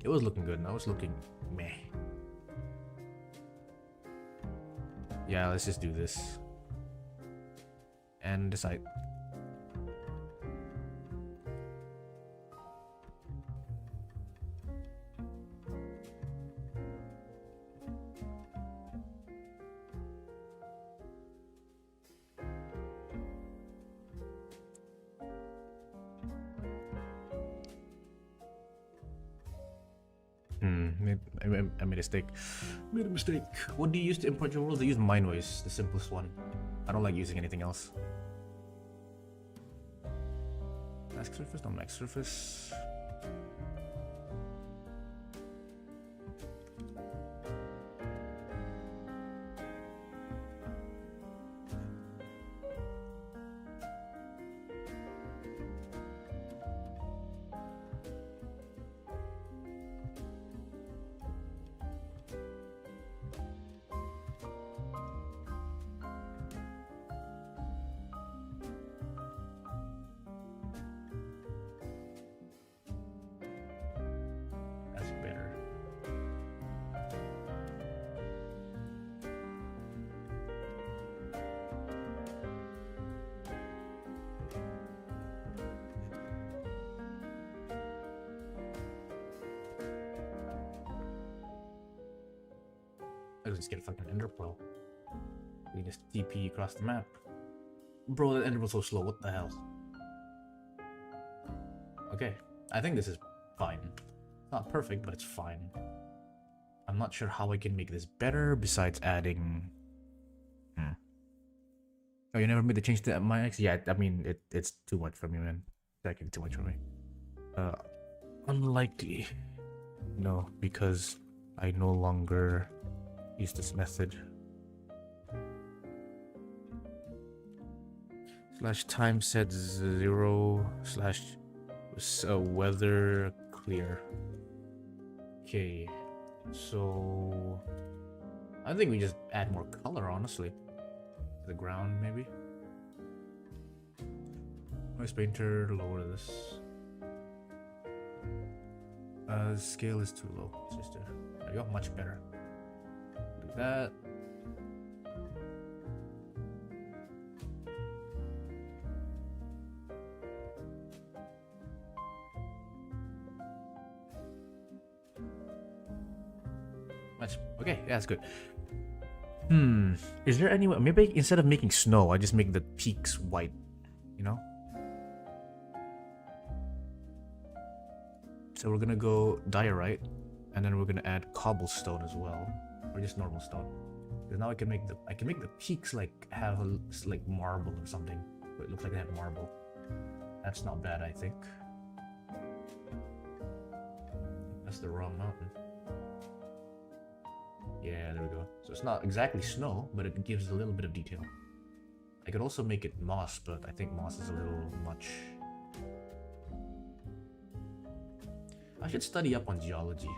It was looking good, now it's looking meh. Yeah, let's just do this. Andesite. I made a mistake. Made a mistake. What do you use to import your world? I use my noise, the simplest one. I don't like using anything else. Mask surface, no mask surface. I just get a fucking ender pearl. We just TP across the map. Bro, that ender pearl's so slow, what the hell? Okay, I think this is fine. Not perfect, but it's fine. I'm not sure how I can make this better besides adding... Oh, you never made the change to my X? Yeah, I mean, it's too much for me, man. Checking too much for me. Unlikely. No, because I no longer use this method. Slash time set 0 slash weather clear. Okay, so I think we just add more color, honestly. To the ground, maybe. Noise painter, lower this. Scale is too low. It's just there you go, much better. Do that. Okay, yeah, that's good. Is there any way? Maybe instead of making snow, I just make the peaks white, you know? So we're gonna go diorite, and then we're gonna add cobblestone as well, or just normal stone. Because now I can make the peaks like have like marble or something. But it looks like they have marble. That's not bad, I think. That's the wrong mountain. Yeah, there we go. So it's not exactly snow, but it gives a little bit of detail. I could also make it moss, but I think moss is a little much. I should study up on geology.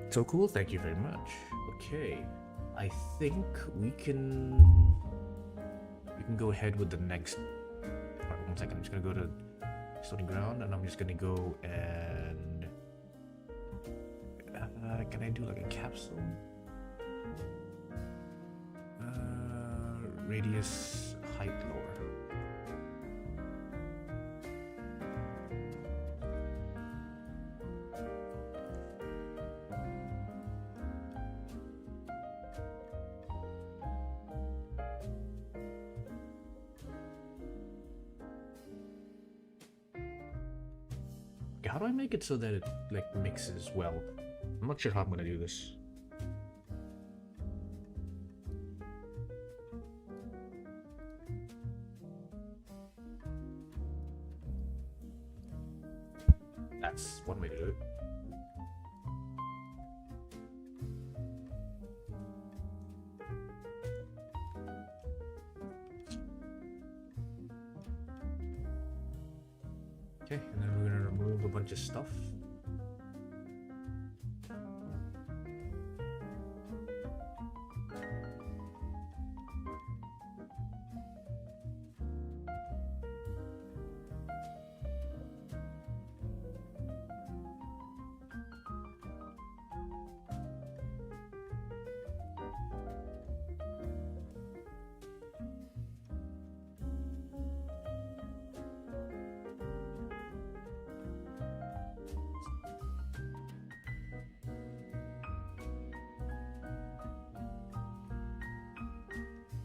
So cool, thank you very much. Okay, I think we can go ahead with the next part. 1 second, I'm just gonna go to stony ground, and I'm just gonna go and can I do like a capsule? Radius, height lower. Okay, how do I make it so that it like mixes well? I'm not sure how I'm gonna do this. That's one way to do it. Okay, and then we're gonna remove a bunch of stuff.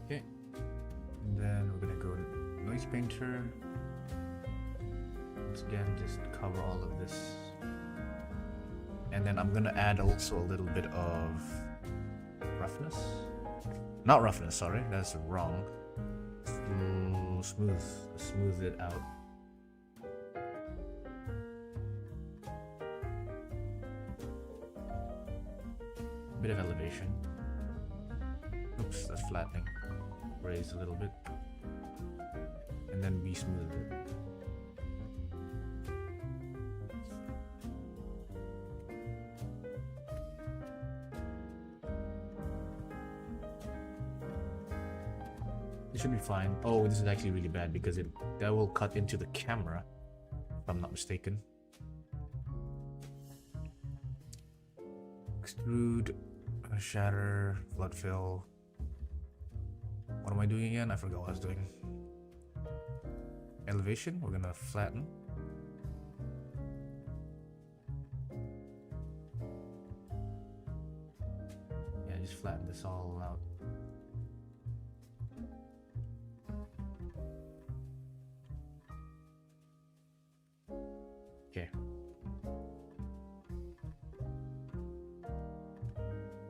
Okay, and then we're gonna go noise painter. Once again, just cover all of this. And then I'm gonna add also a little bit of roughness. Not roughness, sorry, that's wrong. Smooth it out. Bit of elevation. Oops, that's flattening. Raise a little bit. And then we smooth it. It should be fine. Oh, this is actually really bad because that will cut into the camera, if I'm not mistaken. Extrude, shatter, flood fill. What am I doing again? I forgot what I was doing. Elevation, we're gonna flatten. Yeah, just flatten this all out. Okay.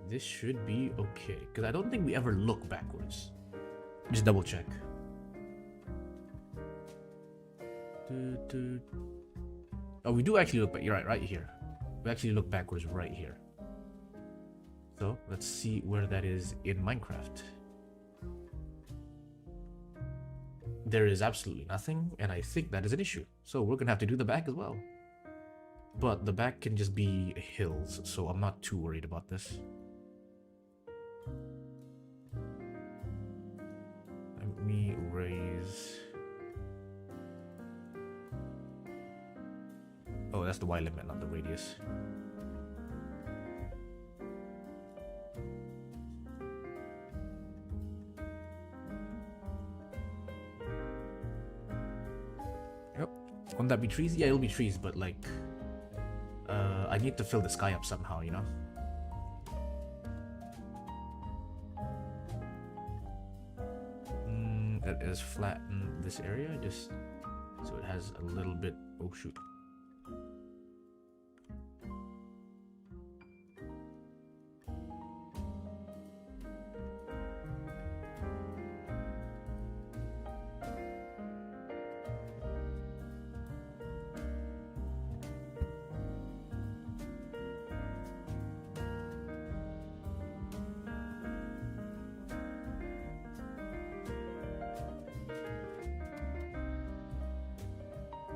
this should be okay. Because I don't think we ever look backwards. Just double check. Oh, we do actually look back. You're right here. We actually look backwards right here. So let's see where that is in Minecraft. There is absolutely nothing, and I think that is an issue. So we're gonna have to do the back as well. But the back can just be hills, so I'm not too worried about this. Let me raise... Oh, that's the Y limit, not the radius. Yep. Won't that be trees? Yeah, it'll be trees, but like... I need to fill the sky up somehow, you know? That is flatten this area, just so it has a little bit... Oh, shoot.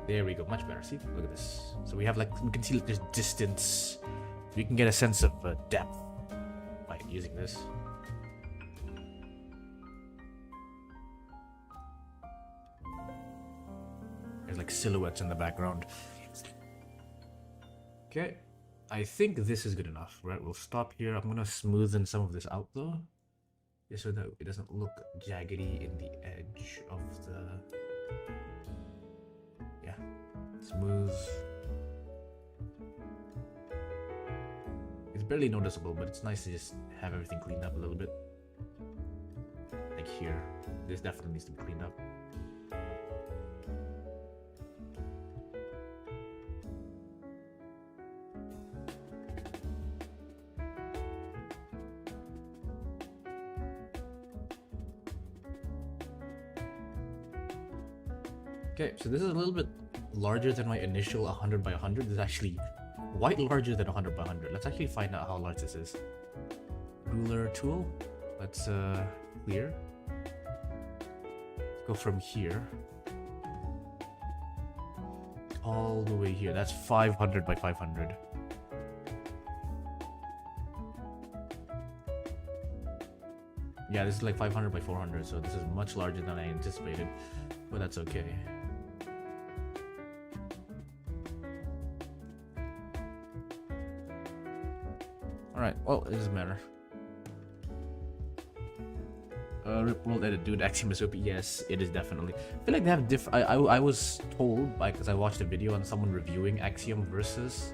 There we go, much better. See, look at this. So we have like, we can see like there's distance. We can get a sense of depth by using this. There's like silhouettes in the background. Okay, I think this is good enough, right? We'll stop here. I'm gonna smoothen some of this out though, just so that it doesn't look jaggedy in the edge of the... Smooth. It's barely noticeable, but it's nice to just have everything cleaned up a little bit. Like here, this definitely needs to be cleaned up. Okay, so this is a little bit larger than my initial 100 by 100. This is actually quite larger than 100 by 100. Let's actually find out how large this is. Ruler tool. Let's clear. Let's go from here all the way here. That's 500 by 500. Yeah, this is like 500 by 400, so this is much larger than I anticipated, but that's okay. Alright, well, it doesn't matter. Rip World Edit, dude, Axiom is OP. Yes, it is definitely. I feel like they have I was told, because I watched a video on someone reviewing Axiom versus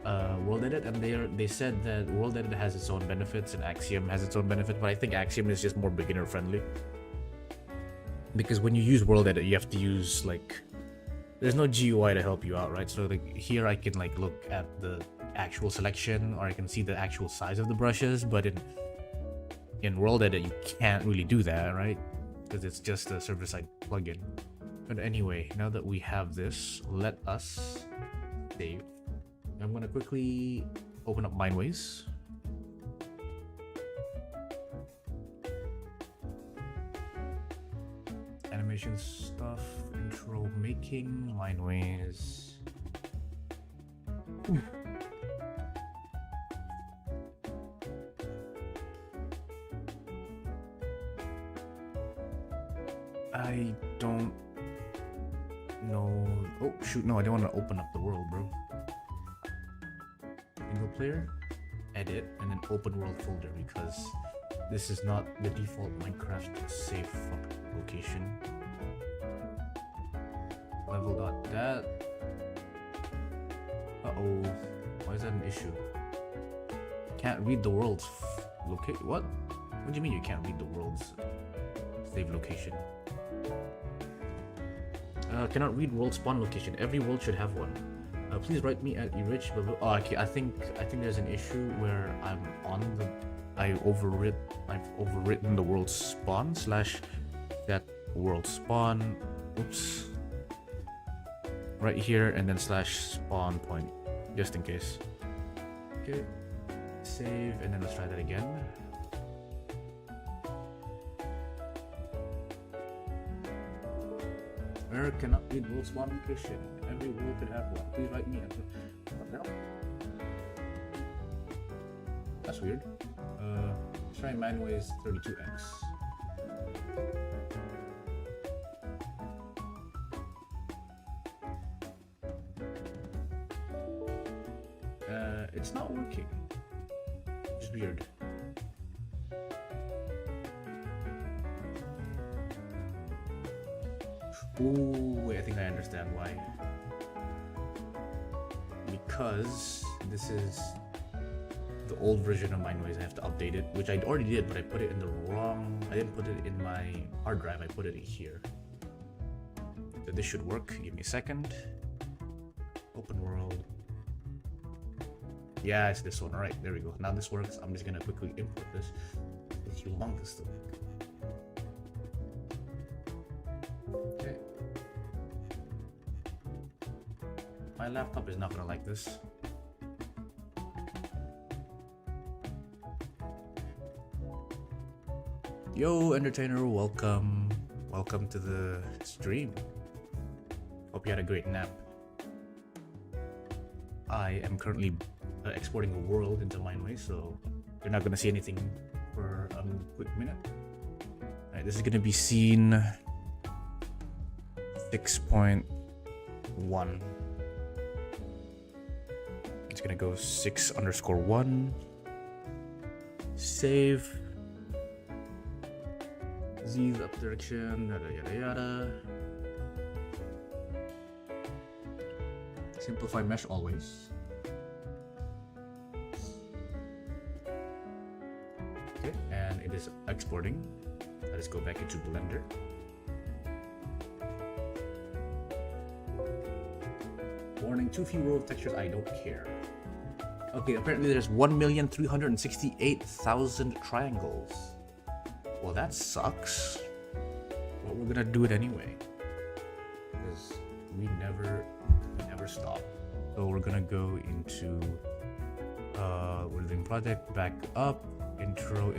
World Edit, and they said that World Edit has its own benefits and Axiom has its own benefits, but I think Axiom is just more beginner friendly. Because when you use World Edit, you have to use like... There's no GUI to help you out, right? So like here I can like look at the actual selection, or I can see the actual size of the brushes, but in World Edit you can't really do that, right? Because it's just a server-side plugin. But anyway, now that we have this, let us save. I'm gonna quickly open up Mineways. Animation stuff, intro making, Mineways. I don't know. Oh shoot, no, I don't want to open up the world, bro. Single player, edit, and then open world folder, because this is not the default Minecraft safe location. Level.dat. Uh-oh. Why is that an issue? Can't read the world's location. What? What do you mean you can't read the world's save location? Cannot read world spawn location. Every world should have one. Please write me at erich. Oh, okay. I think there's an issue where I'm on the. I've overwritten the world spawn slash that world spawn. Oops. Right here and then slash spawn point, just in case. Okay. Save and then let's try that again. Error cannot read world spawn location. Every world could have one. Please write me at. What the hell? That's weird. Try Manways 32x. It's not working. It's weird. Ooh, wait, I think I understand why. Because this is the old version of Mindways. I have to update it, which I already did, but I put it in the wrong. I didn't put it in my hard drive. I put it in here. So this should work. Give me a second. Open world. Yeah, it's this one. All right, there we go. Now this works. I'm just gonna quickly import this. It's humongous though. Okay. My laptop is not gonna like this. Yo, entertainer, welcome. Welcome to the stream. Hope you had a great nap. I am currently exporting a world into Mindway, so you're not gonna see anything for a quick minute. Alright, this is gonna be scene 6.1. It's gonna go 6_1. Save. Z's up direction, yada yada yada. Simplify mesh always. Okay, and it is exporting. Let us go back into Blender. Warning, too few row of textures, I don't care. Okay, apparently there's 1,368,000 triangles. Well, that sucks. But we're gonna do it anyway. Because we never stop. So we're gonna go into we're doing project, back up, intro,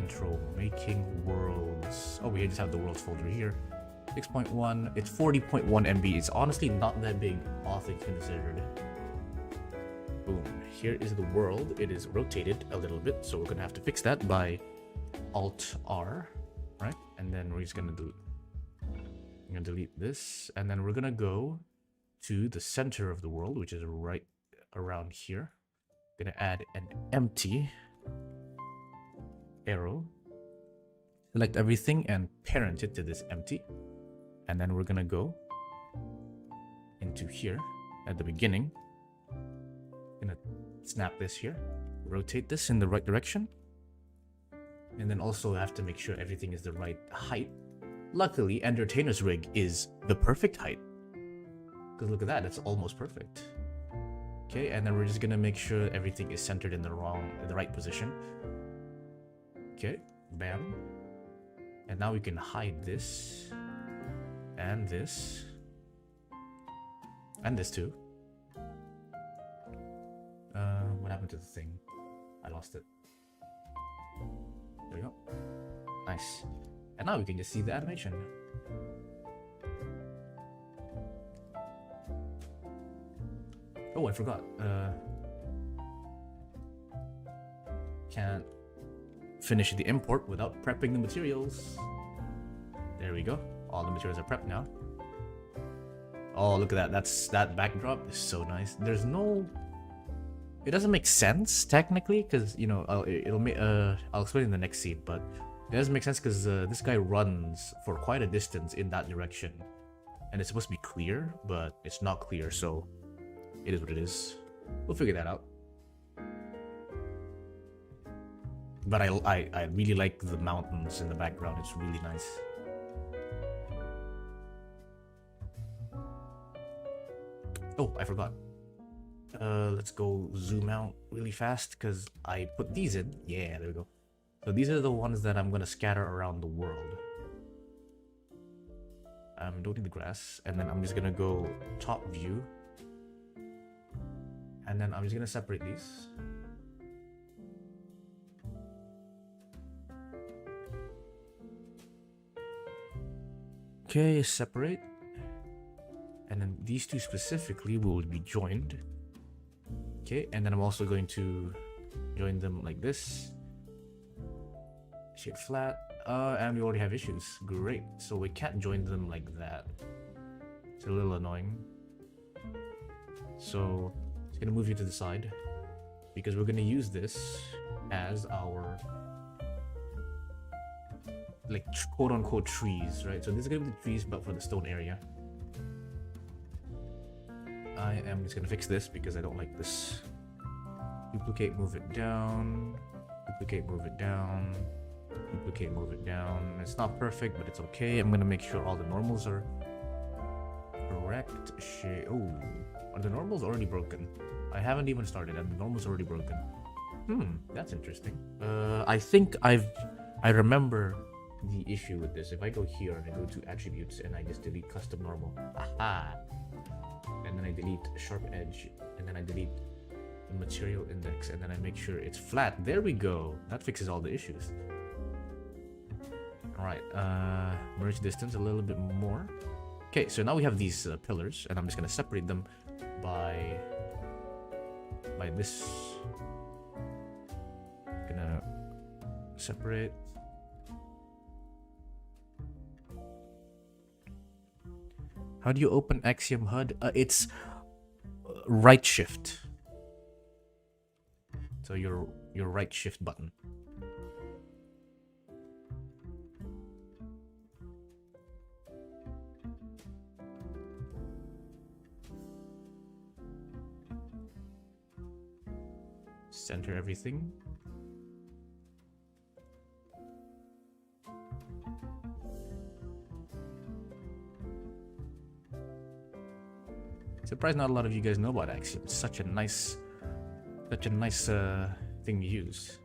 making worlds. Oh, we just have the worlds folder here. 6.1, it's 40.1 MB. It's honestly not that big, all things considered. Boom. Here is the world. It is rotated a little bit, so we're gonna have to fix that by Alt R. Right, and then we're just gonna delete this, and then we're gonna go to the center of the world, which is right around here. Gonna add an empty arrow, select everything and parent it to this empty, and then we're gonna go into here at the beginning. Gonna snap this here, rotate this in the right direction. And then also have to make sure everything is the right height. Luckily, Entertainer's rig is the perfect height. Because look at that, it's almost perfect. Okay, and then we're just gonna make sure everything is centered in the right position. Okay, bam. And now we can hide this. And this. And this too. What happened to the thing? I lost it. There we go. Nice. And now we can just see the animation. Oh, I forgot. Can't finish the import without prepping the materials. There we go. All the materials are prepped now. Oh, look at that. That backdrop is so nice. There's no... It doesn't make sense technically, because you know I'll explain in the next scene, but it doesn't make sense because this guy runs for quite a distance in that direction, and it's supposed to be clear, but it's not clear, so it is what it is. We'll figure that out. But I really like the mountains in the background. It's really nice. Oh, I forgot. Let's go zoom out really fast because I put these in. Yeah, there we go. So these are the ones that I'm gonna scatter around the world. Don't need the grass, and then I'm just gonna go top view, and then I'm just gonna separate these. Okay, separate, and then these two specifically will be joined. Okay, and then I'm also going to join them like this. Shade flat. And we already have issues. Great. So we can't join them like that. It's a little annoying. So it's gonna move you to the side because we're gonna use this as our like quote unquote trees, right? So this is gonna be the trees, but for the stone area. I am just gonna fix this because I don't like this. Duplicate, move it down. Duplicate, move it down. Duplicate, move it down. It's not perfect, but it's okay. I'm gonna make sure all the normals are correct. Oh, are the normals already broken? I haven't even started and the normals already broken. That's interesting. I think I remember the issue with this. If I go here and I go to attributes and I just delete custom normal, aha, and then I delete sharp edge, and then I delete the material index, and then I make sure it's flat. There we go. That fixes all the issues. Alright, merge distance a little bit more. Okay, so now we have these pillars, and I'm just gonna separate them by this. Gonna separate. How do you open Axiom HUD? It's right shift. So your right shift button. Center everything. Surprised not a lot of you guys know about Axiom. It's such a nice thing to use.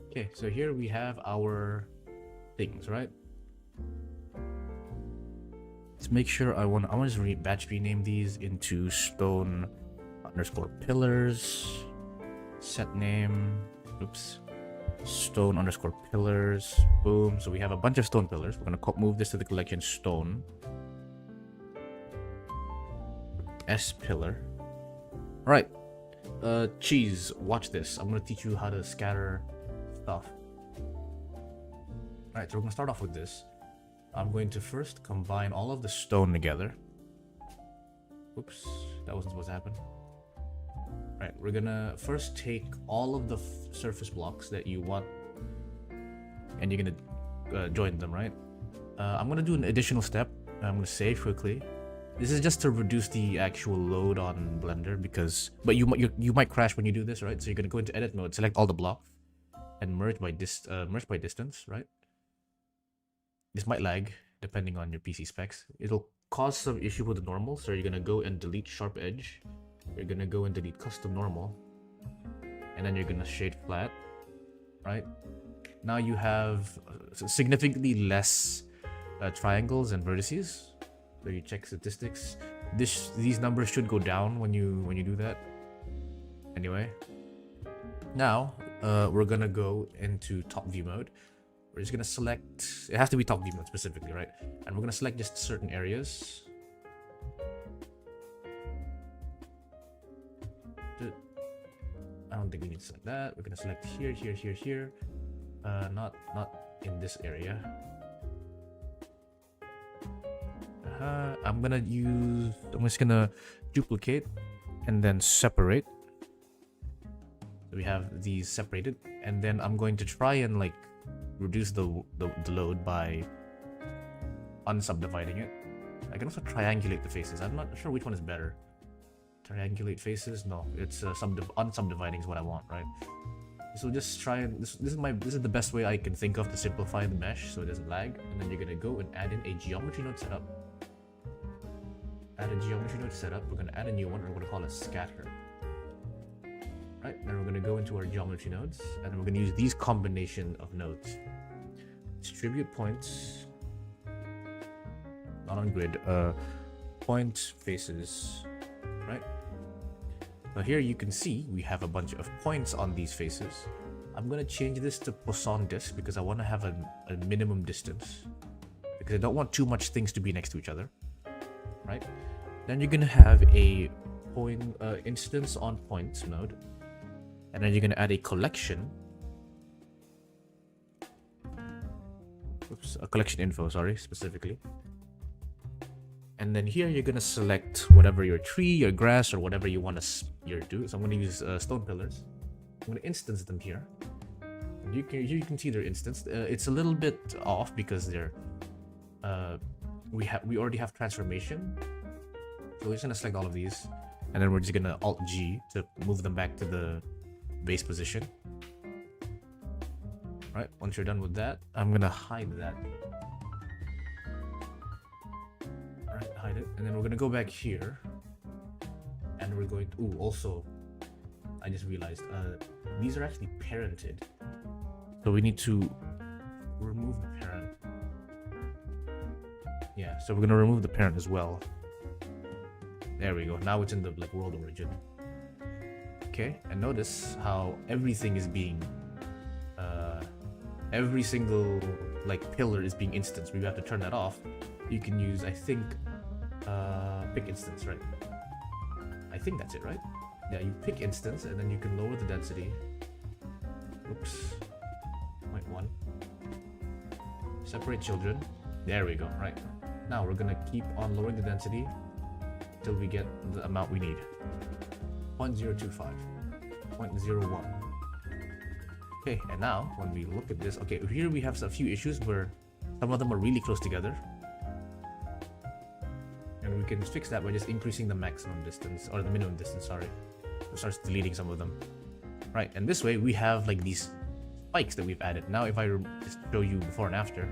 Okay, so here we have our things, right? Let's make sure I want to just batch rename these into stone underscore pillars. Set name. Oops. Stone underscore pillars. Boom. So we have a bunch of stone pillars. We're gonna move this to the collection stone. S pillar. All right. Cheese. Watch this. I'm gonna teach you how to scatter stuff. Alright, so we're gonna start off with this. I'm going to first combine all of the stone together. Oops, that wasn't supposed to happen. Alright, we're gonna first take all of the surface blocks that you want and you're gonna join them, right? I'm gonna do an additional step. I'm gonna save quickly. This is just to reduce the actual load on Blender but you might crash when you do this, right? So you're gonna go into edit mode, select all the blocks, and merge by distance, right? This might lag depending on your PC specs. It'll cause some issue with the normal, so you're gonna go and delete sharp edge. You're gonna go and delete custom normal, and then you're gonna shade flat, right? Now you have significantly less triangles and vertices. So you check statistics. These numbers should go down when you do that. Anyway, now we're gonna go into top view mode. We're just gonna select, it has to be top view mode specifically, right? And we're gonna select just certain areas. I don't think we need to select that. We're gonna select here, here, here, here. Not in this area. I'm just gonna duplicate and then separate. So we have these separated, and then I'm going to try and like reduce the load by unsubdividing it. I can also triangulate the faces. I'm not sure which one is better. Triangulate faces? No, it's unsubdividing is what I want, right? So just try and this is the best way I can think of to simplify the mesh so it doesn't lag. And then you're gonna go and add in a geometry node setup. Add a geometry node setup. We're gonna add a new one. We're gonna call it scatter. Right. Then we're gonna go into our geometry nodes, and then we're gonna use these combination of nodes. Distribute points. Not on grid. Point faces. Right. Now here you can see we have a bunch of points on these faces. I'm gonna change this to Poisson disk because I want to have a minimum distance, because I don't want too much things to be next to each other, right? Then you're gonna have a point instance on points node, and then you're gonna add a collection. Oops, a collection info, sorry, specifically. And then here you're gonna select whatever your tree, your grass, or whatever you want to do. So I'm gonna use stone pillars. I'm gonna instance them here. And you can see their instance. It's a little bit off because they're we already have transformation. So we're just gonna select all of these, and then we're just gonna Alt G to move them back to the base position. Right. Once you're done with that, I'm gonna hide that. Hide it, and then we're gonna go back here, and we're going to also I just realized these are actually parented, so we need to remove the parent. Yeah, so we're gonna remove the parent as well. There we go. Now it's in the like world origin. Okay, and notice how everything is being every single like pillar is being instanced. We have to turn that off. You can use, I think, pick instance, right? I think that's it, right? Yeah, you pick instance, and then you can lower the density. Oops. 0.1. Separate children. There we go, right? Now we're gonna keep on lowering the density till we get the amount we need. 0.025. 0.01. Okay, and now when we look at this, okay, here we have a few issues where some of them are really close together. And we can fix that by just increasing the maximum distance, or the minimum distance, sorry. It starts deleting some of them. Right, and this way we have like these spikes that we've added. Now if I just show you before and after,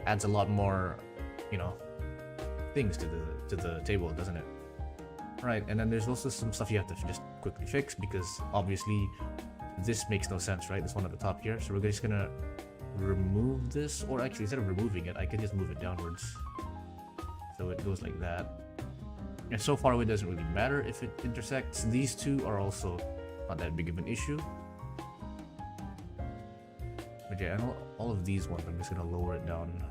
adds a lot more, you know, things to the table, doesn't it? Right, and then there's also some stuff you have to just quickly fix, because obviously this makes no sense, right? This one at the top here. So we're just gonna remove this, or actually instead of removing it, I can just move it downwards. So it goes like that. And so far it doesn't really matter if it intersects. These two are also not that big of an issue. But yeah, and all of these ones, I'm just gonna lower it down.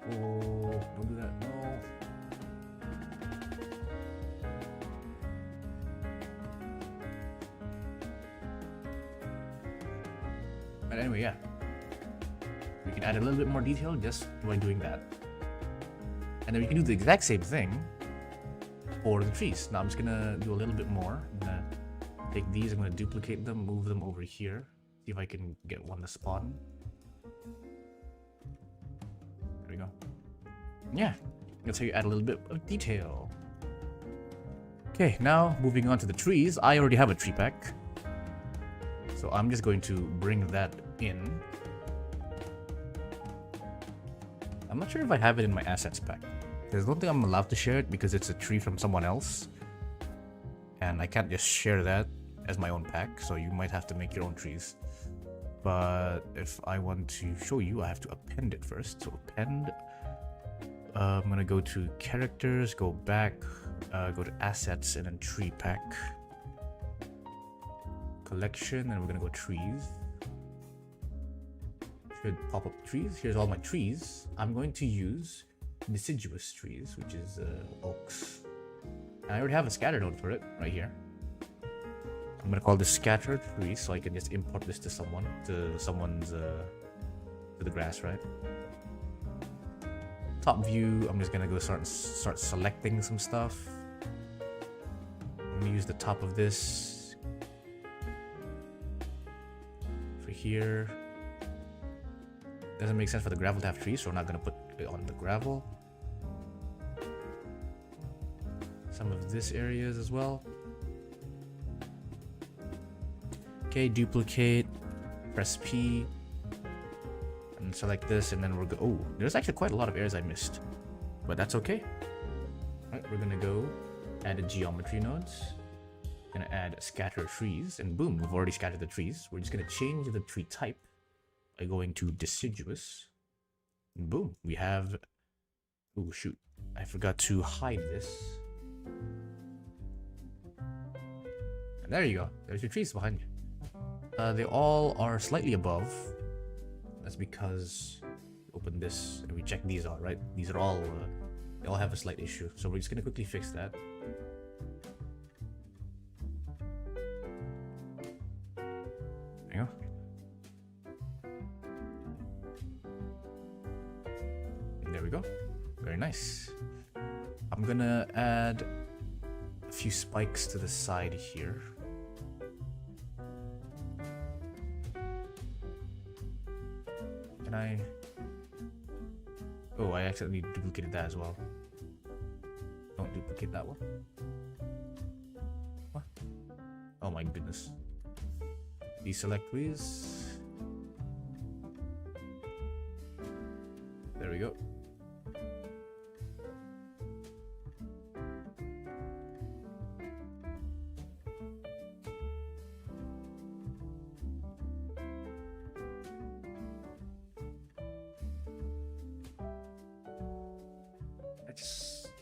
Oh, don't do that, no. But anyway, yeah. We can add a little bit more detail just by doing that. And then we can do the exact same thing for the trees. Now I'm just gonna do a little bit more. I'm gonna take these, I'm gonna duplicate them, move them over here. See if I can get one to spawn. There we go. Yeah, that's how you add a little bit of detail. Okay, now moving on to the trees. I already have a tree pack, so I'm just going to bring that in. I'm not sure if I have it in my assets pack. I don't think I'm allowed to share it because it's a tree from someone else, and I can't just share that as my own pack, so you might have to make your own trees. But if I want to show you, I have to append it first. So append. I'm gonna go to characters, go back, go to assets, and then tree pack. Collection, and we're gonna go trees. Should pop up trees. Here's all my trees. I'm going to use deciduous trees, which is oaks. And I already have a scatter node for it right here. I'm gonna call this scattered trees so I can just import this to someone's to the grass, right? Top view, I'm just gonna go start selecting some stuff. I'm gonna use the top of this for here. Doesn't make sense for the gravel to have trees, so we're not gonna put it on the gravel. Some of this areas as well. Okay, duplicate, press P, and select this, and then oh, there's actually quite a lot of areas I missed, but that's okay. All right, we're gonna go add a geometry nodes. Gonna add scatter trees, and boom, we've already scattered the trees. We're just gonna change the tree type by going to deciduous. And boom, we have. Oh shoot, I forgot to hide this. And there you go. There's your trees behind you. They all are slightly above. That's because we open this and we check these out, right? These are all, they all have a slight issue. So we're just gonna quickly fix that. There you go. And there we go. Very nice. I'm gonna add a few spikes to the side here. Can I? Oh, I accidentally duplicated that as well. Don't duplicate that one. What? Oh my goodness. Deselect please. There we go.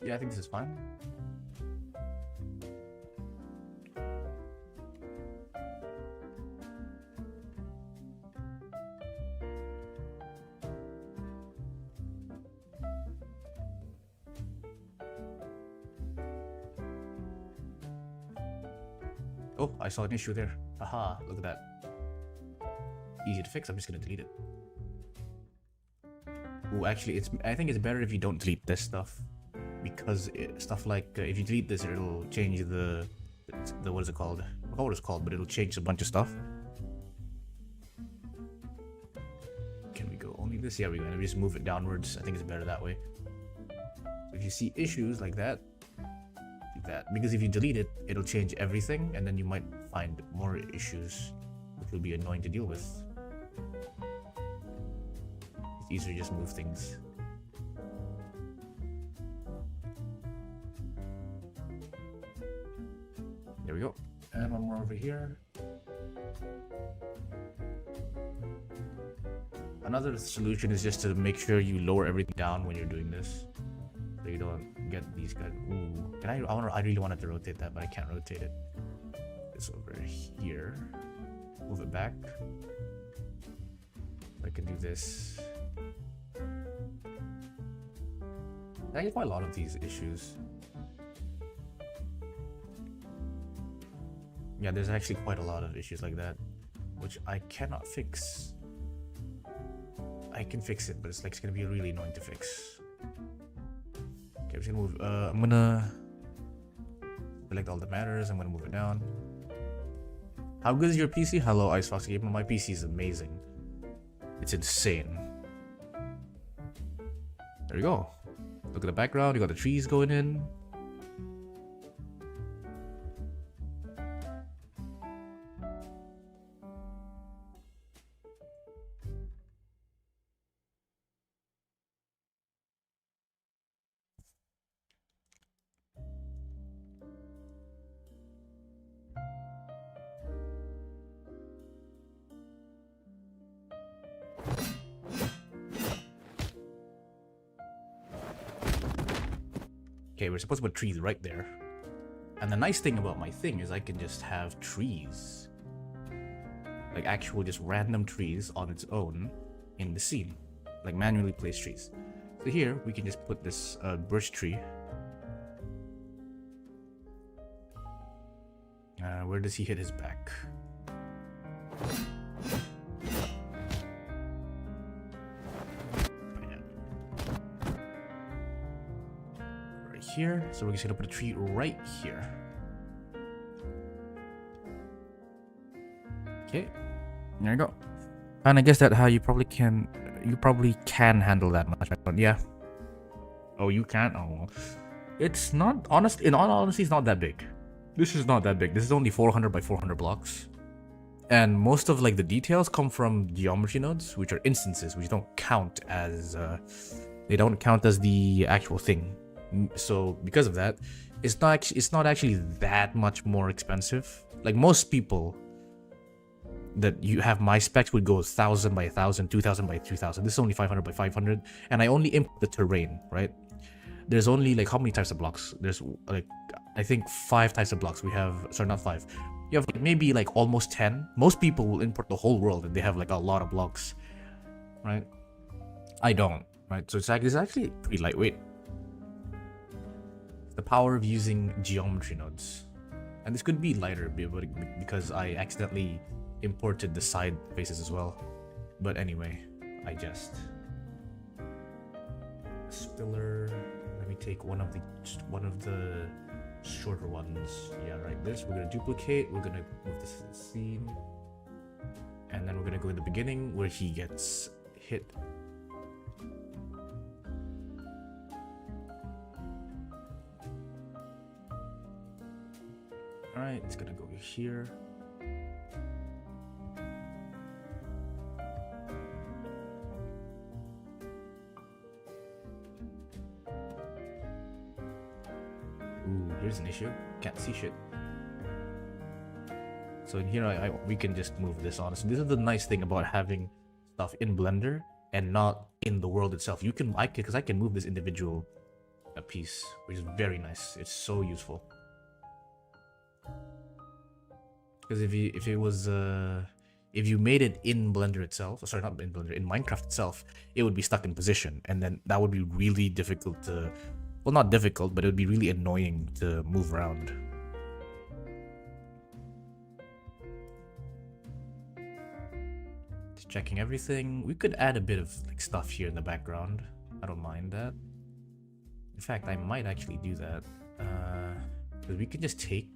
Yeah, I think this is fine. Oh, I saw an issue there. Aha, look at that. Easy to fix, I'm just gonna delete it. Oh, actually, I think it's better if you don't delete this stuff. Because stuff like, if you delete this, it'll change the what is it called? I forgot what it's called, but it'll change a bunch of stuff. Can we go only this? Yeah, we're gonna just move it downwards. I think it's better that way. So if you see issues like that, do that. Because if you delete it, it'll change everything, and then you might find more issues, which will be annoying to deal with. It's easier to just move things. There we go. And one more over here. Another solution is just to make sure you lower everything down when you're doing this, so you don't get these guys. Ooh, can I really wanted to rotate that, but I can't rotate it. This over here. Move it back. I can do this. I get quite a lot of these issues. Yeah, there's actually quite a lot of issues like that, which I cannot fix. I can fix it, but it's gonna be really annoying to fix. Okay, I'm just gonna move. I'm gonna select all that matters. I'm gonna move it down. How good is your PC? Hello, Icebox Gamer. My PC is amazing. It's insane. There we go. Look at the background. You got the trees going in. Okay, we're supposed to put trees right there. And the nice thing about my thing is I can just have trees. Like actual just random trees on its own in the scene. Like manually place trees. So here we can just put this birch tree. Where does he hit his back? Right here. So we're just gonna put a tree right here. Okay. There you go. And I guess that how you probably can handle that much. Yeah. Oh, you can't? Oh. It's not in all honesty, it's not that big. This is not that big. This is only 400 by 400 blocks. And most of like the details come from geometry nodes, which are instances, which don't count as the actual thing. So because of that, it's not actually that much more expensive. Like most people that you have my specs would go 1,000 by 1,000, 2,000 by 2,000. This is only 500 by 500, and I only import the terrain, right? There's only like how many types of blocks? There's like I think 5 types of blocks. We have, sorry, not 5. You have like maybe like almost 10. Most people will import the whole world and they have like a lot of blocks, right? I don't, right? So it's actually pretty lightweight. The power of using geometry nodes, and this could be lighter because I accidentally imported the side faces as well. But anyway, I just spiller. Let me take one of the shorter ones. Yeah, right. This we're gonna duplicate. We're gonna move this to the scene, and then we're gonna go in the beginning where he gets hit. All right, it's gonna go here. Ooh, here's an issue. Can't see shit. So in here, we can just move this on. So this is the nice thing about having stuff in Blender and not in the world itself. Because I can move this individual piece, which is very nice. It's so useful. Because if you made it in Blender itself, sorry, not in Blender, in Minecraft itself, it would be stuck in position, and then that would be really difficult to. Well, not difficult, but it would be really annoying to move around. Just checking everything. We could add a bit of like stuff here in the background. I don't mind that. In fact, I might actually do that. Because we could just we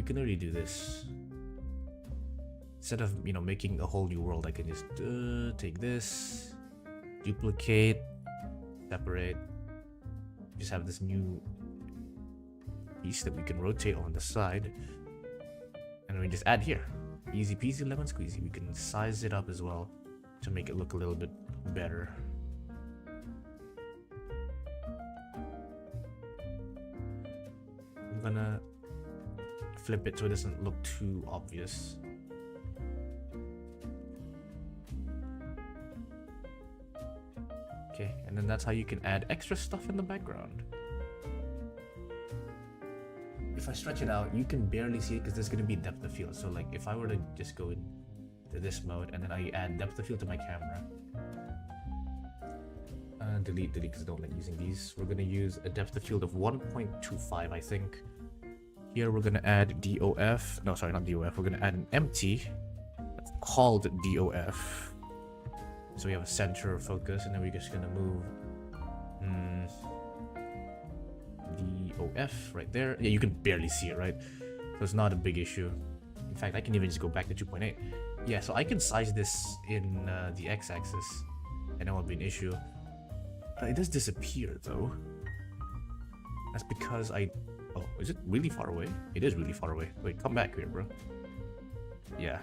can already do this. Instead of, making a whole new world, I can just take this, duplicate, separate. Just have this new piece that we can rotate on the side, and we just add here. Easy peasy lemon squeezy. We can size it up as well to make it look a little bit better. I'm gonna flip it so it doesn't look too obvious. Okay, and then that's how you can add extra stuff in the background. If I stretch it out, you can barely see it because there's going to be depth of field. So like if I were to just go into this mode and then I add depth of field to my camera, delete because I don't like using these. We're going to use a depth of field of 1.25, I think. Here we're going to add DOF. No, sorry, not DOF. We're going to add an empty that's called DOF. So we have a center of focus, and then we're just gonna move DOF right there. Yeah, you can barely see it, right? So it's not a big issue. In fact, I can even just go back to 2.8. Yeah, so I can size this in the x-axis, and it won't be an issue. It does disappear though. That's because oh, is it really far away? It is really far away. Wait, come back here, bro. Yeah.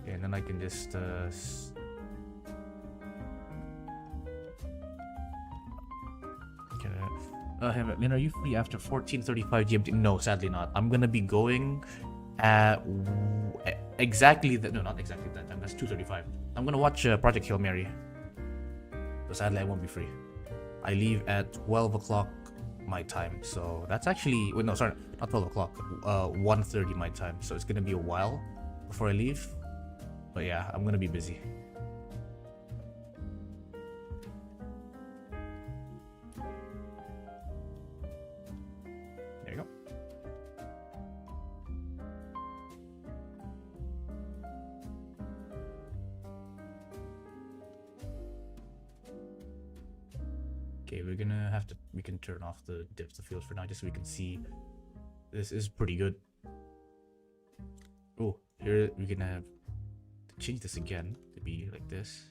And then I can just Lynn, are you free after 14:35 GMT? No, sadly not. I'm gonna be going at exactly no, not exactly that time. That's 2:35. I'm gonna watch Project Hail Mary. So sadly, I won't be free. I leave at 12 o'clock my time. So that's actually wait, no, sorry, not 12 o'clock. 1:30 my time. So it's gonna be a while before I leave. But yeah, I'm gonna be busy. Okay, we can turn off the depth of field for now just so we can see. This is pretty good. Oh, here we can have to change this again to be like this.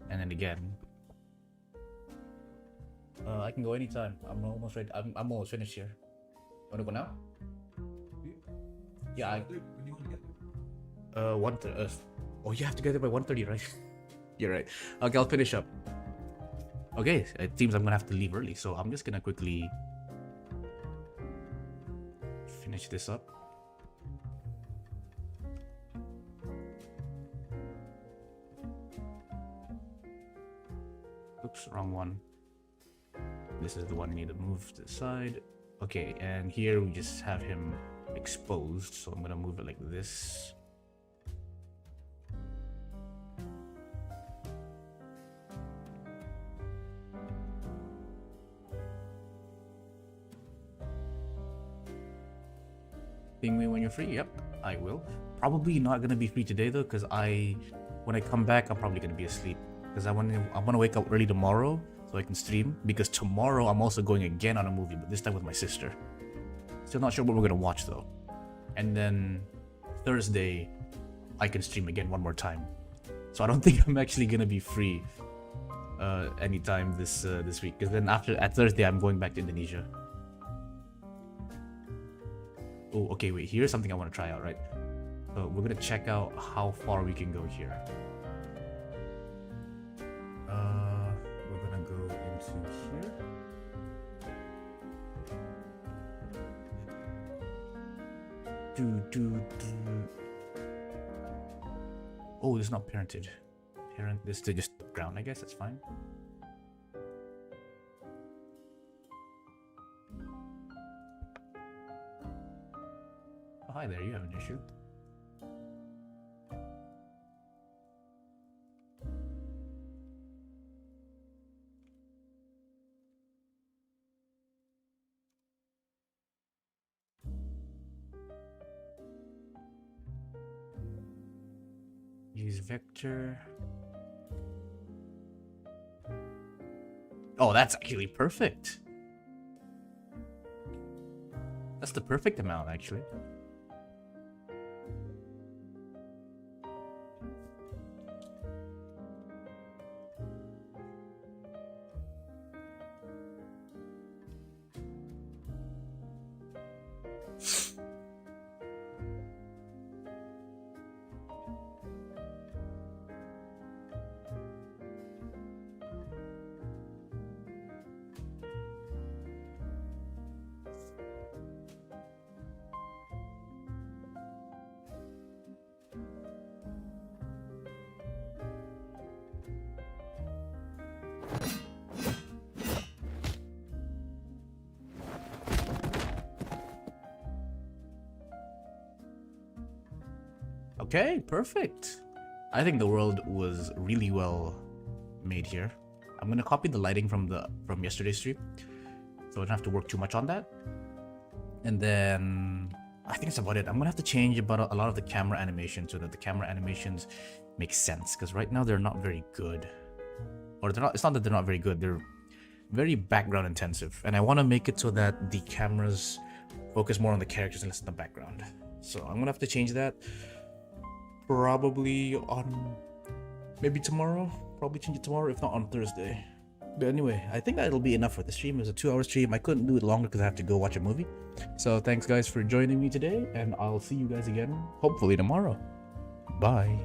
And then again. I can go anytime. I'm almost ready. I'm almost finished here. Wanna go now? Yeah. Oh, you have to get there by 1:30, right? You're right. Okay, I'll finish up. Okay, it seems I'm gonna have to leave early, so I'm just gonna quickly finish this up. Oops, wrong one. This is the one I need to move to the side. Okay, and here we just have him exposed, so I'm gonna move it like this. Ping me when you're free. Yep, I will. Probably not gonna be free today though, because when I come back, I'm probably gonna be asleep. Because I wanna wake up early tomorrow so I can stream. Because tomorrow I'm also going again on a movie, but this time with my sister. Still not sure what we're gonna watch though. And then Thursday, I can stream again one more time. So I don't think I'm actually gonna be free anytime this week. Because then at Thursday, I'm going back to Indonesia. Oh, okay, wait, here's something I want to try out, right? So we're gonna check out how far we can go here. We're gonna go into here. Oh, it's not parented. This is just the ground, I guess, that's fine. Oh, hi there, you have an issue. Use vector. Oh, that's actually perfect. That's the perfect amount, actually. Okay, perfect. I think the world was really well made here. I'm gonna copy the lighting from yesterday's stream, so I don't have to work too much on that. And then I think that's about it. I'm gonna have to change about a lot of the camera animations so that the camera animations make sense. Because right now they're not very good, or they're not. It's not that they're not very good. They're very background intensive, and I want to make it so that the cameras focus more on the characters and less on the background. So I'm gonna have to change that. Probably on maybe tomorrow. Probably change it tomorrow, if not on Thursday. But anyway, I think that'll be enough for the stream. It was a 2-hour stream. I couldn't do it longer because I have to go watch a movie. So thanks guys for joining me today, and I'll see you guys again hopefully tomorrow. Bye.